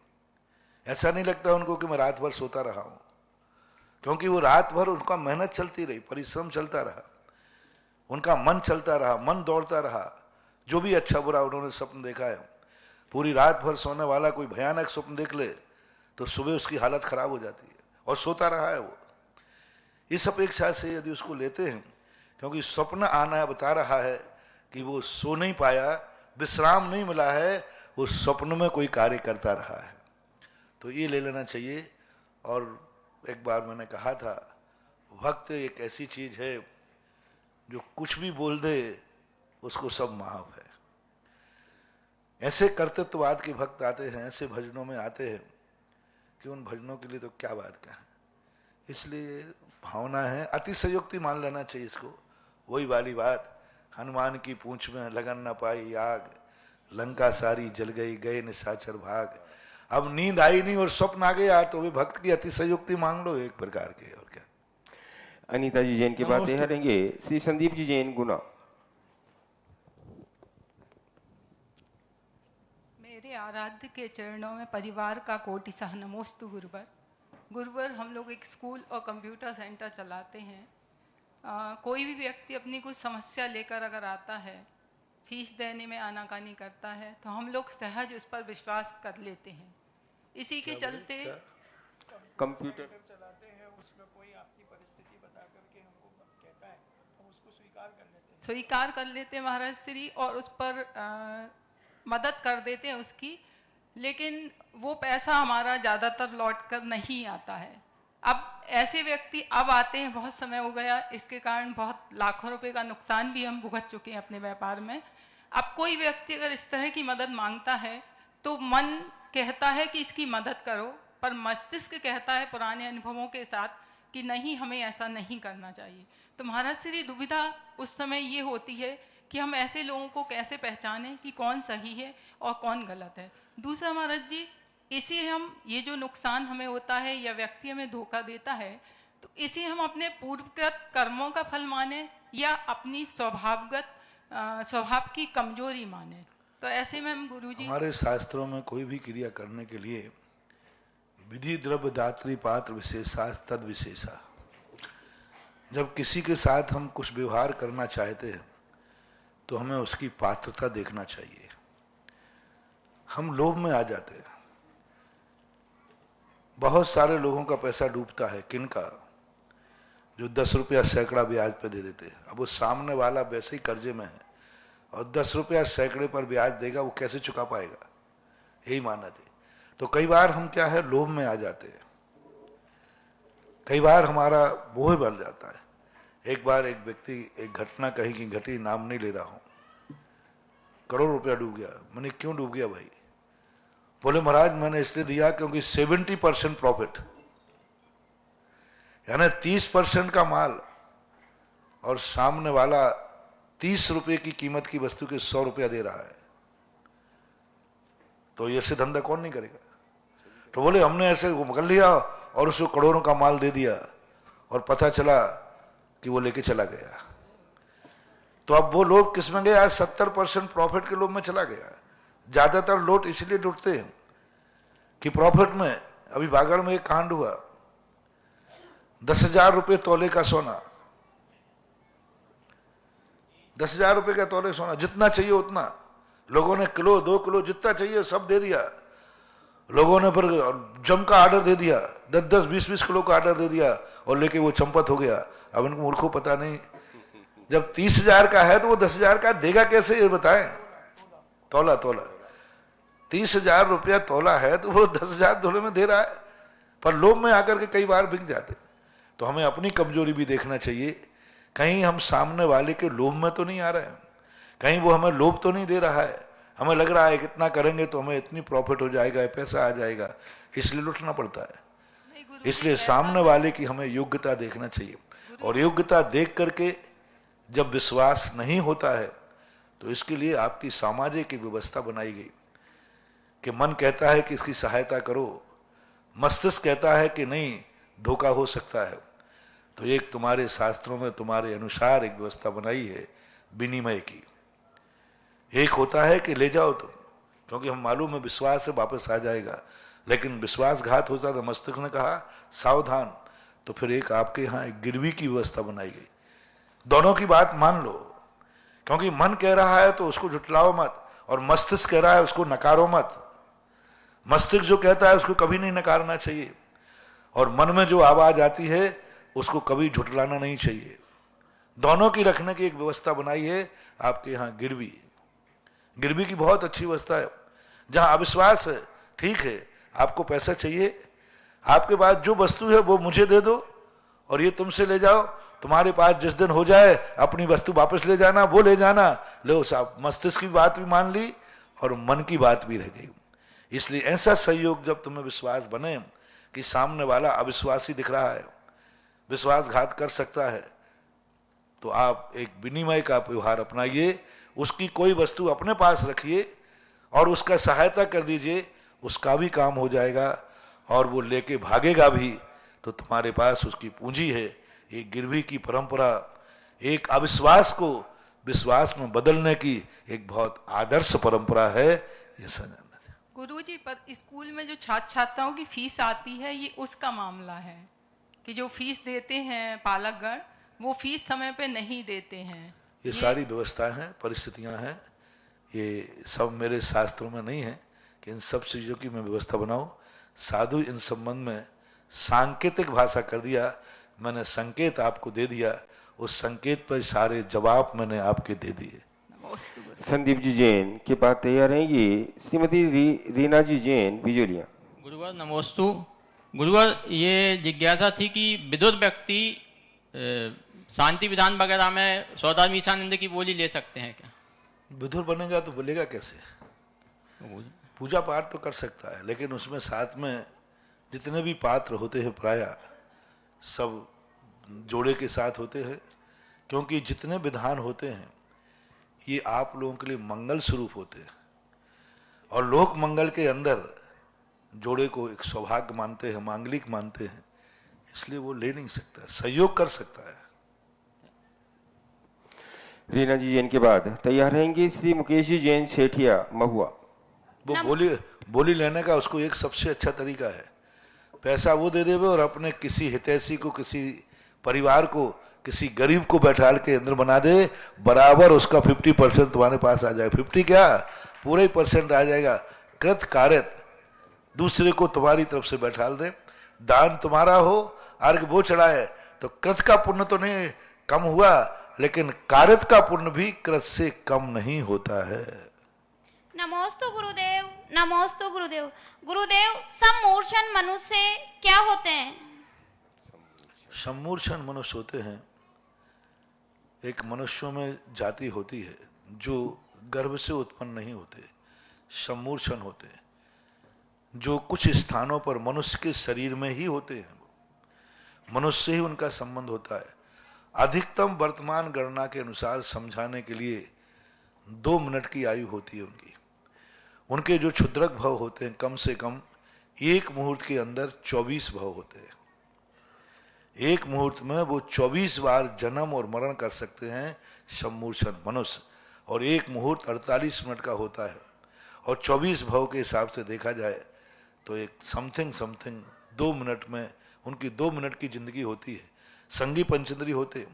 ऐसा नहीं लगता उनको कि मैं रात भर सोता रहा हूं, क्योंकि वो रात भर उनका मेहनत चलती रही, परिश्रम चलता रहा, उनका मन चलता रहा, मन दौड़ता रहा। जो भी अच्छा बुरा उन्होंने स्वप्न देखा है, पूरी रात भर सोने वाला कोई भयानक स्वप्न देख ले तो सुबह उसकी हालत खराब हो जाती है और सोता रहा है वो। इस अपेक्षा से यदि उसको लेते हैं, क्योंकि स्वप्न आना बता रहा है कि वो सो नहीं पाया, विश्राम नहीं मिला है, वो स्वप्न में कोई कार्य करता रहा है, तो ये ले लेना चाहिए। और एक बार मैंने कहा था, भक्त एक ऐसी चीज है जो कुछ भी बोल दे उसको सब माफ है। ऐसे कर्तृत्ववाद के भक्त आते हैं, ऐसे भजनों में आते हैं कि उन भजनों के लिए तो क्या बात कहें। इसलिए भावना है, अतिशयोक्ति मान लेना चाहिए इसको। वही वाली बात, हनुमान की पूंछ में लगन न पाई आग, लंका सारी जल गई गए निशाचर भाग। अब नींद आई नहीं और स्वप्न आ गया तो वे भक्त की अतिशयोक्ति मांग लो एक प्रकार के। और क्या। अनीता जी जैन की बातें हरेंगे श्री संदीप जी जैन गुना। मेरे आराध्य के चरणों में परिवार का कोटिशः नमोस्तु गुरुवर। गुरुवर, हम लोग एक स्कूल और कंप्यूटर सेंटर चलाते हैं। कोई भी व्यक्ति अपनी कुछ समस्या लेकर अगर आता है, फीस देने में आनाकानी करता है, तो हम लोग सहज उस पर विश्वास कर लेते हैं। इसी के चलते कंप्यूटर चलाते हैं, उसमें कोई आपकी परिस्थिति बता करके हमको कहता है, हम उसको स्वीकार कर लेते हैं महाराज श्री, और उस पर मदद कर देते हैं उसकी। लेकिन वो पैसा हमारा ज़्यादातर लौट कर नहीं आता है। अब ऐसे व्यक्ति अब आते हैं, बहुत समय हो गया, इसके कारण बहुत लाखों रुपए का नुकसान भी हम भुगत चुके हैं अपने व्यापार में। अब कोई व्यक्ति अगर इस तरह की मदद मांगता है तो मन कहता है कि इसकी मदद करो, पर मस्तिष्क कहता है पुराने अनुभवों के साथ कि नहीं, हमें ऐसा नहीं करना चाहिए। तो महाराज श्री दुविधा उस समय ये होती है कि हम ऐसे लोगों को कैसे पहचानें कि कौन सही है और कौन गलत है। दूसरा महाराज जी, इसे हम, ये जो नुकसान हमें होता है या व्यक्ति हमें धोखा देता है, तो इसे हम अपने पूर्वकृत कर्मों का फल माने या अपनी स्वभाव की कमजोरी माने। तो ऐसे में हम गुरुजी, हमारे शास्त्रों में कोई भी क्रिया करने के लिए विधि द्रव्य दात्री पात्र विशेषा तद विशेषा। जब किसी के साथ हम कुछ व्यवहार करना चाहते हैं तो हमें उसकी पात्रता देखना चाहिए। हम लोभ में आ जाते हैं। बहुत सारे लोगों का पैसा डूबता है, किनका? जो 10 रुपया सैकड़ा ब्याज पे दे देते हैं। अब वो सामने वाला वैसे ही कर्जे में है, और 10 रुपया सैकड़े पर ब्याज देगा, वो कैसे चुका पाएगा? यही मानना चाहिए। तो कई बार हम क्या है, लोभ में आ जाते हैं, कई बार हमारा मोह बढ़ जाता है। एक बार एक व्यक्ति एक घटना कही कि घटी, नाम नहीं ले रहा हूं, करोड़ रुपया डूब गया। मैंने क्यों डूब गया भाई? बोले महाराज मैंने इसलिए दिया क्योंकि 70% प्रॉफिट, यानी 30% का माल और सामने वाला 30 रुपए की कीमत की वस्तु के 100 रुपया दे रहा है, तो ऐसे धंधा कौन नहीं करेगा? तो बोले हमने ऐसे कर लिया और उसको करोड़ों का माल दे दिया और पता चला कि वो लेके चला गया। तो अब वो लोग किस में गया? 70% प्रॉफिट के लोभ में चला गया। ज्यादातर लोग इसलिए लुटते हैं कि प्रॉफिट में, अभी बागड़ में एक कांड हुआ, 10,000 रुपये तोले का सोना, 10,000 रुपये का तोले सोना, जितना चाहिए उतना, लोगों ने किलो 2 किलो जितना चाहिए सब दे दिया। लोगों ने फिर जम का ऑर्डर दे दिया, 10-10, 20-20 किलो का ऑर्डर दे दिया और लेके वो चंपत हो गया। अब इनको मूर्खों पता नहीं, जब 30,000 का है तो वो 10,000 का देगा कैसे, ये बताएं? तोला 30,000 रुपया तोला है तो वो 10,000 तोले में दे रहा है, पर लोभ में आकर के कई बार बिक जाते। तो हमें अपनी कमजोरी भी देखना चाहिए, कहीं हम सामने वाले के लोभ में तो नहीं आ रहे हैं, कहीं वो हमें लोभ तो नहीं दे रहा है। हमें लग रहा है कितना करेंगे तो हमें इतनी प्रॉफिट हो जाएगा, पैसा आ जाएगा, इसलिए लुटना पड़ता है। इसलिए सामने वाले की हमें योग्यता देखना चाहिए, और योग्यता देख करके जब विश्वास नहीं होता है तो इसके लिए आपकी सामाजिक व्यवस्था बनाई गई कि मन कहता है कि इसकी सहायता करो, मस्तिष्क कहता है कि नहीं धोखा हो सकता है। तो एक तुम्हारे शास्त्रों में तुम्हारे अनुसार एक व्यवस्था बनाई है विनिमय की। एक होता है कि ले जाओ तुम, क्योंकि हम मालूम है विश्वास से वापस आ जाएगा, लेकिन विश्वासघात होता था, मस्तिष्क ने कहा सावधान। तो फिर एक आपके यहाँ एक गिरवी की व्यवस्था बनाई गई। दोनों की बात मान लो, क्योंकि मन कह रहा है तो उसको झुटलाओ मत, और मस्तिष्क कह रहा है उसको नकारो मत। मस्तिष्क जो कहता है उसको कभी नहीं नकारना चाहिए, और मन में जो आवाज आती है उसको कभी झुटलाना नहीं चाहिए। दोनों की रखने की एक व्यवस्था बनाई है आपके यहाँ गिरवी। गिरवी की बहुत अच्छी व्यवस्था है। जहां अविश्वास है, ठीक है आपको पैसा चाहिए, आपके पास जो वस्तु है वो मुझे दे दो और ये तुमसे ले जाओ, तुम्हारे पास जिस दिन हो जाए अपनी वस्तु वापस ले जाना, वो ले जाना। लो साहब, मस्तिष्क की बात भी मान ली और मन की बात भी रह गई। इसलिए ऐसा सहयोग जब तुम्हें विश्वास बने कि सामने वाला अविश्वासी दिख रहा है, विश्वासघात कर सकता है, तो आप एक विनिमय का व्यवहार अपनाइए, उसकी कोई वस्तु अपने पास रखिए और उसका सहायता कर दीजिए, उसका भी काम हो जाएगा और वो लेके भागेगा भी, तो तुम्हारे पास उसकी पूंजी है। एक गिरवी की परंपरा एक अविश्वास को विश्वास में बदलने की एक बहुत आदर्श परंपरा है। ये समझना गुरुजी, पर स्कूल में जो छात्र छात्राओं की फीस आती है, ये उसका मामला है कि जो फीस देते हैं पालकगण, वो फीस समय पे नहीं देते हैं। ये सारी व्यवस्थाएं हैं, परिस्थितियां हैं, ये सब मेरे शास्त्रों में नहीं है कि इन सब चीजों की मैं व्यवस्था बनाऊं। साधु इन संबंध में सांकेतिक भाषा कर दिया, मैंने संकेत आपको दे दिया, उस संकेत पर सारे जवाब मैंने आपके दे दिए। संदीप जी जैन के बाद तैयार हैं ये श्रीमती रीना जी जैन बिजोलिया। गुरुवर नमोस्तु। गुरुवर, ये जिज्ञासा थी कि विदुर व्यक्ति शांति विधान वगैरह में सौदामी ईशानंद की बोली ले सकते हैं क्या? विदुर बनेगा तो बोलेगा कैसे? पूजा पाठ तो कर सकता है, लेकिन उसमें साथ में जितने भी पात्र होते हैं प्राय सब जोड़े के साथ होते हैं, क्योंकि जितने विधान होते हैं ये आप लोगों के लिए मंगल स्वरूप होते हैं, और लोक मंगल के अंदर जोड़े को एक सौभाग्य मानते हैं, मांगलिक मानते हैं, इसलिए वो ले नहीं सकता, सहयोग कर सकता है। रीना जी जैन के बाद तैयार रहेंगे श्री मुकेश जी जैन सेठिया महुआ। वो बोली लेने का उसको एक सबसे अच्छा तरीका है, पैसा वो दे देवे और अपने किसी हितैषी को, किसी परिवार को, किसी गरीब को बैठा के अंदर बना दे, बराबर उसका 50% तुम्हारे पास आ जाएगा। 50 क्या, पूरे % आ जाएगा। कृत कार्यत, दूसरे को तुम्हारी तरफ से बैठा दे, दान तुम्हारा हो, अर्घ वो चढ़ाए, तो कृत का पुण्य तो नहीं कम हुआ, लेकिन कारत का पुण्य भी कृत से कम नहीं होता है। नमोस्तु गुरुदेव, नमोस्तु गुरुदेव। गुरुदेव, सम्मूर्छन मनुष्य क्या होते हैं? सम्मूर्छन मनुष्य होते हैं, एक मनुष्यों में जाति होती है जो गर्भ से उत्पन्न नहीं होते, सम्मूर्छन होते हैं, जो कुछ स्थानों पर मनुष्य के शरीर में ही होते हैं, मनुष्य से ही उनका संबंध होता है। अधिकतम वर्तमान गणना के अनुसार समझाने के लिए 2 मिनट की आयु होती है उनकी। उनके जो क्षुद्रक भव होते हैं, कम से कम 1 मुहूर्त के अंदर 24 भव होते हैं। 1 मुहूर्त में वो 24 बार जन्म और मरण कर सकते हैं सम्मूर्छन मनुष्य, और 1 मुहूर्त 48 मिनट का होता है, और 24 भव के हिसाब से देखा जाए तो एक समथिंग 2 मिनट में उनकी 2 मिनट की जिंदगी होती है। संगी पंचेंद्री होते,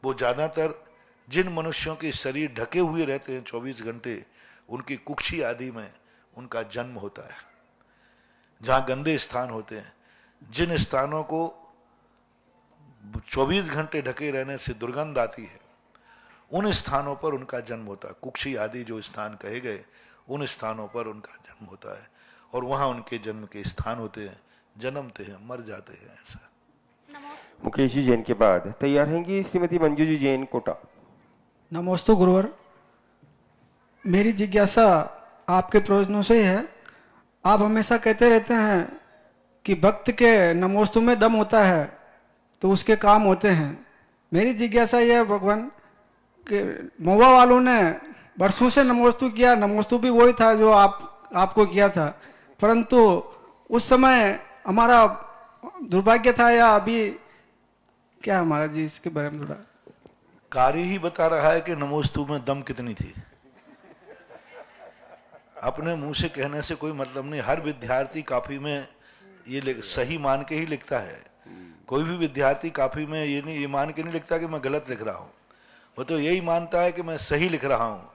वो ज़्यादातर जिन मनुष्यों के शरीर ढके हुए रहते हैं 24 घंटे, उनकी कुक्षी आदि में उनका जन्म होता है। जहाँ गंदे स्थान होते हैं, जिन स्थानों को 24 घंटे ढके रहने से दुर्गंध आती है, उन स्थानों पर उनका जन्म होता है। कुक्षी आदि जो स्थान कहे गए, उन स्थानों पर उनका जन्म होता है, और वहाँ उनके जन्म के स्थान होते हैं, जन्मते हैं, मर जाते हैं। ऐसा मुकेश जी जैन के बाद तैयार रहेंगी श्रीमती मंजू जी जैन कोटा। नमोस्तु गुरुवर, मेरी जिज्ञासा आपके प्रवचनों से ही है। आप हमेशा कहते रहते हैं कि भक्त के नमोस्तु में दम होता है तो उसके काम होते हैं। मेरी जिज्ञासा यह है भगवान कि महुआ वालों ने वर्षों से नमोस्तु किया, नमोस्तु भी वही था जो आपको किया था, परंतु उस समय हमारा दुर्भाग्य था या अभी क्या हमारा जी, इसके बारे में थोड़ा। कार्य ही बता रहा है कि नमोस्तु में दम कितनी थी। अपने मुंह से कहने से कोई मतलब नहीं। हर विद्यार्थी कॉपी में ये सही मान के ही लिखता है। कोई भी विद्यार्थी कॉपी में ये मान के नहीं लिखता कि मैं गलत लिख रहा हूँ, वो तो यही मानता है कि मैं सही लिख रहा हूँ।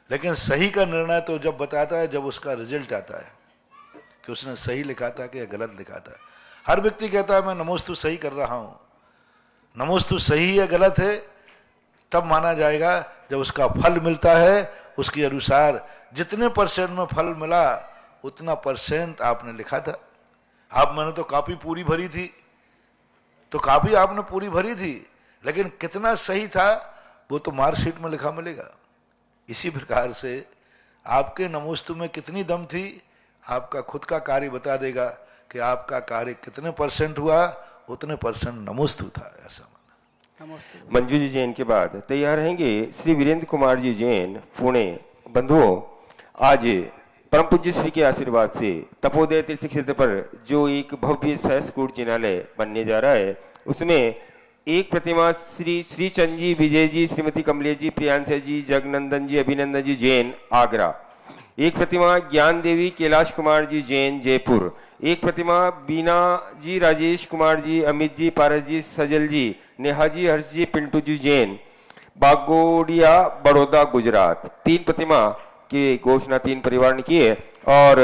लेकिन सही का निर्णय तो जब बताता है जब उसका रिजल्ट आता है कि उसने सही लिखा था कि गलत लिखा था। हर व्यक्ति कहता है मैं नमोस्तु सही कर रहा हूँ। नमोस्तु सही या गलत है तब माना जाएगा जब उसका फल मिलता है, उसके अनुसार जितने % में फल मिला उतना % आपने लिखा था। मैंने तो कॉपी पूरी भरी थी, तो कॉपी आपने पूरी भरी थी, लेकिन कितना सही था वो तो मार्कशीट में लिखा मिलेगा। इसी प्रकार से आपके नमोस्तु में कितनी दम थी, आपका खुद का कार्य बता देगा कि आपका कार्य कितने % हुआ, उतने % नमोस्तु था। ऐसा मंजू जी जैन के बाद तैयार रहेंगे श्री वीरेंद्र कुमार जी जैन पुणे। बंधुओं, आज परम पूज्य श्री के आशीर्वाद से तपोदय तीर्थ क्षेत्र पर जो एक भव्य सहस्कूट जिनालय बनने जा रहा है, उसमें एक प्रतिमा श्री चंद जी, विजय जी, श्रीमती कमलेश जी, प्रियांशा जी, जगनंदन जी, अभिनंदन जी जैन आगरा। एक प्रतिमा ज्ञान देवी कैलाश कुमार जी जैन जयपुर। एक प्रतिमा बीना जी, राजेश कुमार जी, अमित जी, पारस जी, सजल जी, नेहा जी, हर्ष जी, पिंटू जी जैन बागोडिया बड़ौदा गुजरात। 3 प्रतिमा की घोषणा 3 परिवार ने की है, और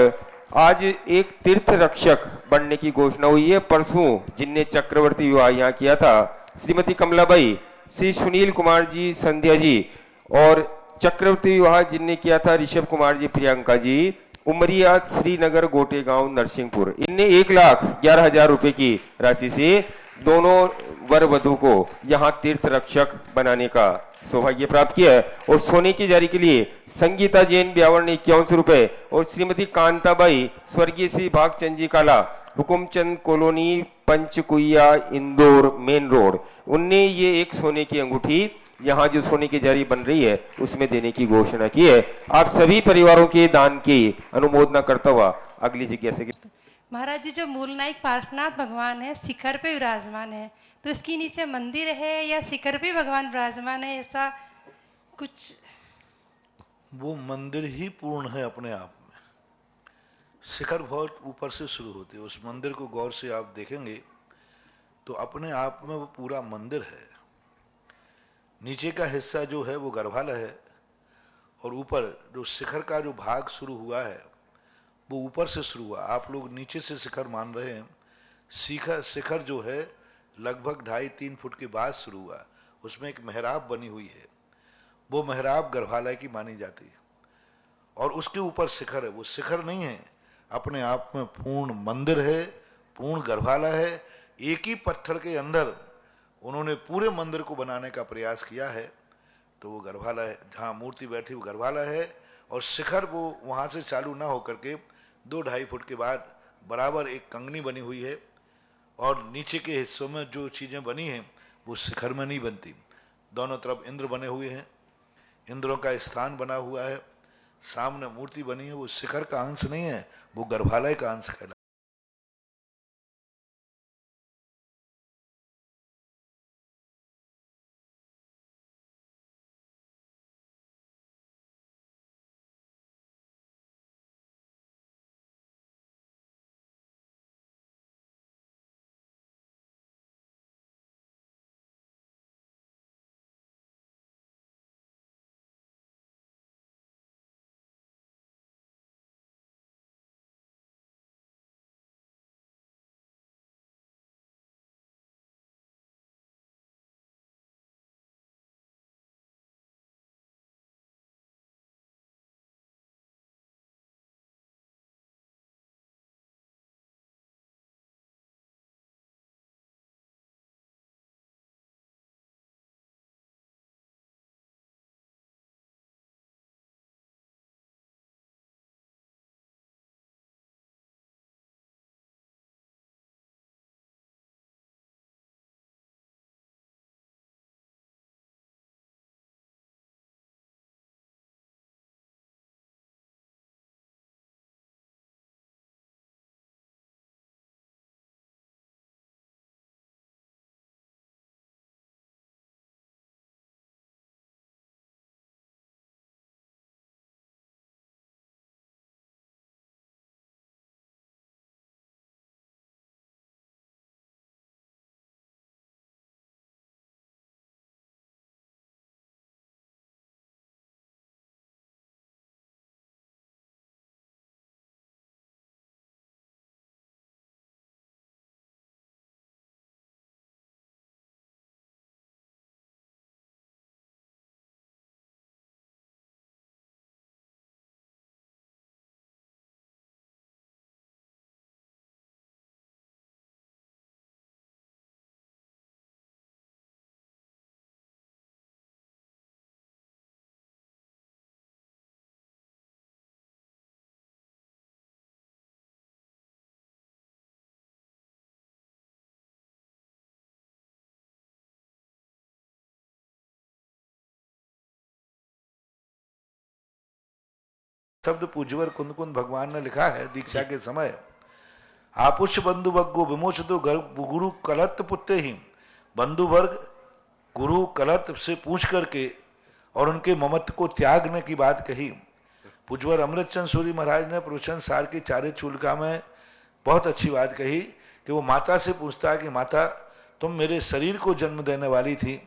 आज एक तीर्थ रक्षक बनने की घोषणा हुई है। परसों जिनने चक्रवर्ती विवाह यहाँ किया था, श्रीमती कमलाबाई, श्री सुनील कुमार जी, संध्या जी, और चक्रवर्ती विवाह जिनने किया था ऋषभ कुमार जी, प्रियंका जी, उमरिया श्रीनगर गोटेगांव नरसिंहपुर। इनने 1,11,000 रुपए की राशि से दोनों वर वधु को यहाँ तीर्थ रक्षक बनाने का सौभाग्य प्राप्त किया है। और सोने की जारी के लिए संगीता जैन ब्यावर ने 51 रुपए, और श्रीमती कांताबाई स्वर्गीय Shri Bhagchand ji Kala, Hukumchand colony, Panchkuiya, Indore main road, उनने ये एक सोने की अंगूठी यहाँ जो सोने की जारी बन रही है उसमें देने की घोषणा की है। आप सभी परिवारों के दान की अनुमोदना करता हुआ अगली जिज्ञासा की। महाराज जी, जो मूल नायक पार्श्वनाथ भगवान है शिखर पे विराजमान है, तो इसके नीचे मंदिर है या शिखर पे भगवान विराजमान है, ऐसा कुछ? वो मंदिर ही पूर्ण है अपने आप में। शिखर बहुत ऊपर से शुरू होती है। उस मंदिर को गौर से आप देखेंगे तो अपने आप में वो पूरा मंदिर है। नीचे का हिस्सा जो है वो गर्भालय है, और ऊपर जो शिखर का जो भाग शुरू हुआ है वो ऊपर से शुरू हुआ। आप लोग नीचे से शिखर मान रहे हैं। शिखर जो है लगभग 2.5-3 फुट के बाद शुरू हुआ, उसमें एक मेहराब बनी हुई है, वो मेहराब गर्भालय की मानी जाती है, और उसके ऊपर शिखर है। वो शिखर नहीं है, अपने आप में पूर्ण मंदिर है, पूर्ण गर्भालय है। एक ही पत्थर के अंदर उन्होंने पूरे मंदिर को बनाने का प्रयास किया है। तो वो गर्भालय, जहाँ मूर्ति बैठी वो गर्भालय है, और शिखर वो वहाँ से चालू ना होकर के 2-2.5 फुट के बाद बराबर एक कंगनी बनी हुई है, और नीचे के हिस्सों में जो चीज़ें बनी हैं वो शिखर में नहीं बनती। दोनों तरफ इंद्र बने हुए हैं, इंद्रों का स्थान बना हुआ है, सामने मूर्ति बनी है। वो शिखर का अंश नहीं है, वो गर्भालय का अंश कहलाता है। शब्द पूज्यवर कुंद कुंद भगवान ने लिखा है दीक्षा के समय, आपुष बंधु बग्गो विमोचतो गुरु कलत पुत्ते ही। बंधु वर्ग गुरु कलत से पूछ करके और उनके ममत्व को त्यागने की बात कही। पूज्यवर अमृतचंद सूरी महाराज ने प्रवचन सार की चारे चूलिका में बहुत अच्छी बात कही कि वो माता से पूछता है कि माता तुम मेरे शरीर को जन्म देने वाली थी,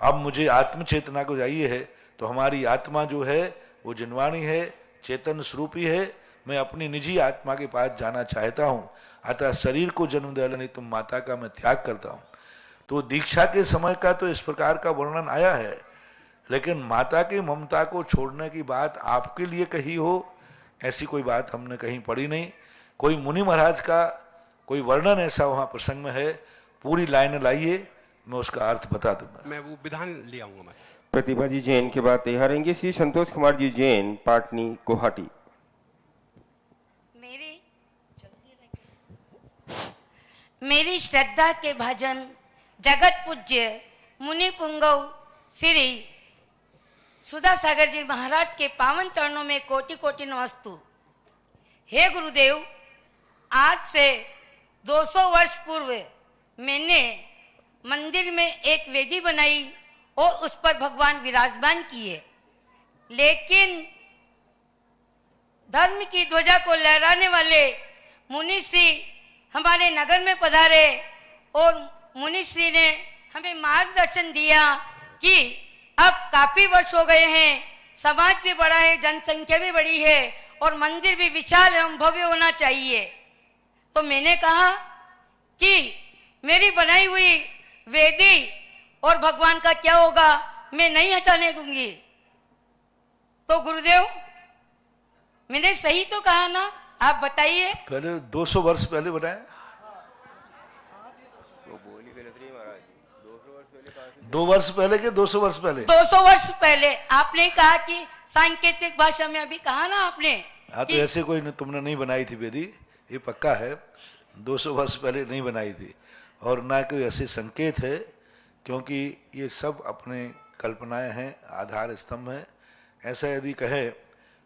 अब मुझे आत्म चेतना को चाहिए है, तो हमारी आत्मा जो है वो जिनवाणी है, चेतन स्वरूपी है, मैं अपनी निजी आत्मा के पास जाना चाहता हूँ, अतः शरीर को जन्म देने नहीं तुम माता का मैं त्याग करता हूँ। तो दीक्षा के समय का तो इस प्रकार का वर्णन आया है, लेकिन माता की ममता को छोड़ने की बात आपके लिए कही हो ऐसी कोई बात हमने कहीं पढ़ी नहीं। कोई मुनि महाराज का कोई वर्णन ऐसा वहाँ प्रसंग में है, पूरी लाइन लाइए, मैं उसका अर्थ बता दूंगा। मैं वो विधान ले आऊंगा। मैं प्रतिभा जी जैन के बाद तैयारेंगे श्री संतोष कुमार जी जैन, पाटनी, गुवाहाटी। मेरी श्रद्धा के भजन जगत पूज्य मुनि पुंगव श्री सुधा सागर जी महाराज के पावन चरणों में कोटि कोटि नमस्तु। हे गुरुदेव, आज से 200 वर्ष पूर्व मैंने मंदिर में एक वेदी बनाई और उस पर भगवान विराजमान किए, लेकिन धर्म की ध्वजा को लहराने वाले मुनि श्री हमारे नगर में पधारे और मुनि श्री ने हमें मार्गदर्शन दिया कि अब काफी वर्ष हो गए हैं, समाज भी बड़ा है, जनसंख्या भी बड़ी है और मंदिर भी विशाल एवं भव्य होना चाहिए। तो मैंने कहा कि मेरी बनाई हुई वेदी और भगवान का क्या होगा मैं नहीं हटाने दूंगी। तो गुरुदेव मैंने सही तो कहा ना, आप बताइए। पहले 200 वर्ष पहले बनाया, 2 वर्ष पहले के 200 वर्ष पहले? 200 वर्ष पहले। आपने कहा कि सांकेतिक भाषा में अभी कहा ना आपने। हाँ, तो ऐसे कोई तुमने नहीं बनाई थी बेदी, ये पक्का है, 200 वर्ष पहले नहीं बनाई थी, और ना कोई ऐसे संकेत है, क्योंकि ये सब अपने कल्पनाएं हैं, आधार स्तंभ हैं। ऐसा यदि कहे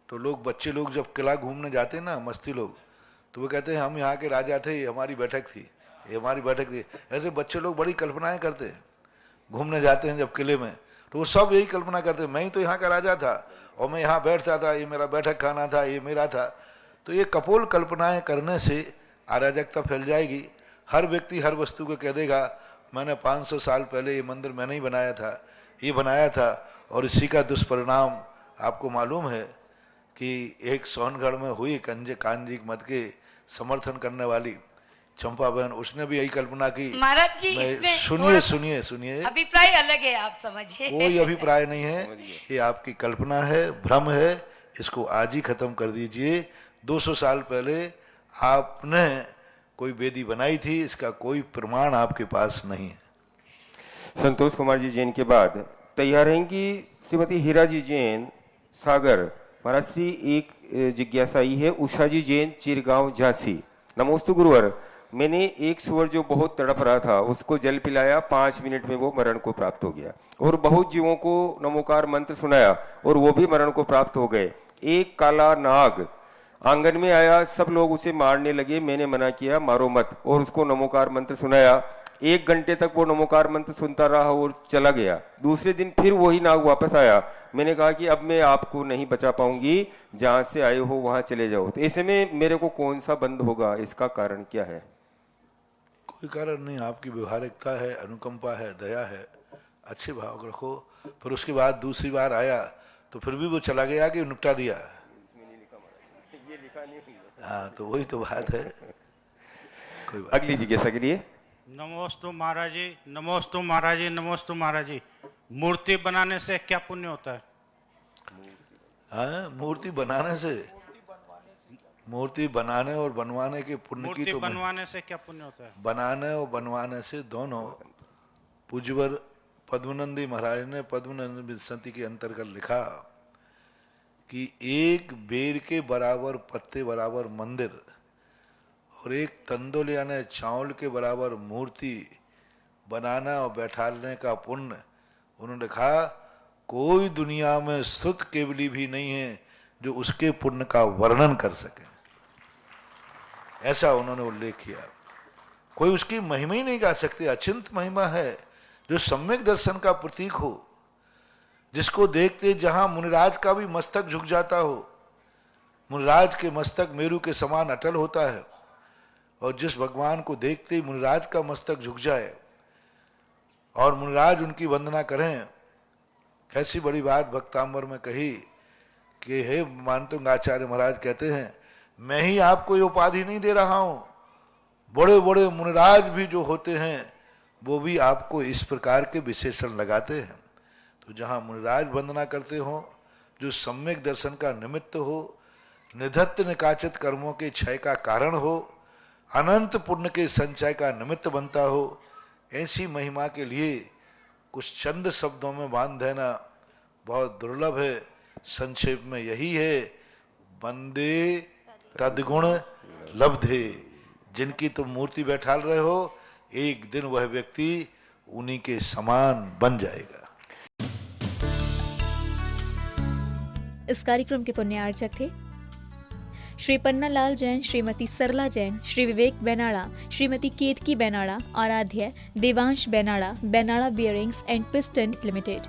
तो लोग, बच्चे लोग जब किला घूमने जाते हैं ना, मस्ती लोग, तो वो कहते हैं हम यहाँ के राजा थे, ये हमारी बैठक थी, ये हमारी बैठक थी। ऐसे बच्चे लोग बड़ी कल्पनाएं करते हैं, घूमने जाते हैं जब किले में, तो वो सब यही कल्पना करते हैं, मैं ही तो यहाँ का राजा था और मैं यहाँ बैठता था, ये मेरा बैठक खाना था, ये मेरा था। तो ये कपोल कल्पनाएं करने से अराजकता फैल जाएगी। हर व्यक्ति हर वस्तु को कह देगा मैंने 500 साल पहले ये मंदिर मैंने ही बनाया था, ये बनाया था। और इसी का दुष्परिणाम आपको मालूम है कि एक सोनगढ़ में हुई कांजी मत के समर्थन करने वाली चंपा बहन, उसने भी यही कल्पना की। महाराज जी इसमें सुनिए सुनिए सुनिए, अभिप्राय अलग है, आप समझिए। कोई अभिप्राय नहीं है, ये आपकी कल्पना है, भ्रम है, इसको आज ही खत्म कर दीजिए। 200 साल पहले आपने कोई वेदी बनाई थी, इसका कोई प्रमाण आपके पास नहीं है। संतोष कुमार जी जैन के बाद तैयार रहेंगी श्रीमती हीरा जी जैन सागर। महाराज श्री एक जिज्ञासा आई है, उषा जी जैन चिरगांव झांसी। नमोस्तु गुरुवर, मैंने एक सुअर जो बहुत तड़प रहा था उसको जल पिलाया, 5 मिनट में वो मरण को प्राप्त हो गया, और बहुत जीवों को नमोकार मंत्र सुनाया और वो भी मरण को प्राप्त हो गए। एक काला नाग आंगन में आया, सब लोग उसे मारने लगे, मैंने मना किया मारो मत, और उसको नमोकार मंत्र सुनाया। 1 घंटे तक वो नमोकार मंत्र सुनता रहा और चला गया। दूसरे दिन फिर वही नाग वापस आया, मैंने कहा कि अब मैं आपको नहीं बचा पाऊंगी, जहां से आए हो वहां चले जाओ। तो ऐसे में मेरे को कौन सा बंद होगा, इसका कारण क्या है? कोई कारण नहीं, आपकी व्यवहारिकता है, अनुकंपा है, दया है, अच्छे भाव रखो। फिर उसके बाद दूसरी बार आया तो फिर भी वो चला गया कि निपटा दिया? हाँ, तो वही तो बात है। कोई बात अगली जिज्ञासा के लिए। नमोस्तु महाराज जी, नमोस्तु महाराज जी, नमोस्तु महाराज जी। मूर्ति बनाने से क्या पुण्य होता है? हाँ, मूर्ति बनाने से, मूर्ति बनाने और बनवाने के पुण्य की तो बनवाने से क्या पुण्य होता है? बनाने और बनवाने से दोनों। पूज्यवर पद्मनंदी महाराज ने पद्मनंदी विंसति के अंतर्गत लिखा कि एक बेर के बराबर पत्ते बराबर मंदिर और एक तंदुल यानी चावल के बराबर मूर्ति बनाना और बैठाने का पुण्य, उन्होंने लिखा कोई दुनिया में श्रुत केवली भी नहीं है जो उसके पुण्य का वर्णन कर सके। ऐसा उन्होंने उल्लेख किया। कोई उसकी महिमा ही नहीं गा सकते, अचिंत महिमा है, जो सम्यक दर्शन का प्रतीक हो, जिसको देखते जहां मुनिराज का भी मस्तक झुक जाता हो। मुनिराज के मस्तक मेरू के समान अटल होता है, और जिस भगवान को देखते ही मुनिराज का मस्तक झुक जाए और मुनिराज उनकी वंदना करें। कैसी बड़ी बात भक्तांबर में कही कि हे मानतुंग आचार्य महाराज कहते हैं मैं ही आपको ये उपाधि नहीं दे रहा हूं, बड़े बड़े मुनिराज भी जो होते हैं वो भी आपको इस प्रकार के विशेषण लगाते हैं। तो जहां मुनिराज वंदना करते हो, जो सम्यक दर्शन का निमित्त हो, निधत्त निकाचित कर्मों के क्षय का कारण हो, अनंत पुण्य के संचय का निमित्त बनता हो, ऐसी महिमा के लिए कुछ चंद शब्दों में बांध देना बहुत दुर्लभ है। संक्षेप में यही है, वंदे तद्गुण लब्धे। जिनकी तुम मूर्ति बैठाल रहे हो, एक दिन वह व्यक्ति उन्हीं के समान बन जाएगा। इस कार्यक्रम के पुण्यार्चक थे श्री पन्नालाल जैन, श्रीमती सरला Jain, Shri Vivek बेनाड़ा, Shrimati Ketaki Benada, Aaradhya Devansh Benada, Benada bearings and piston limited.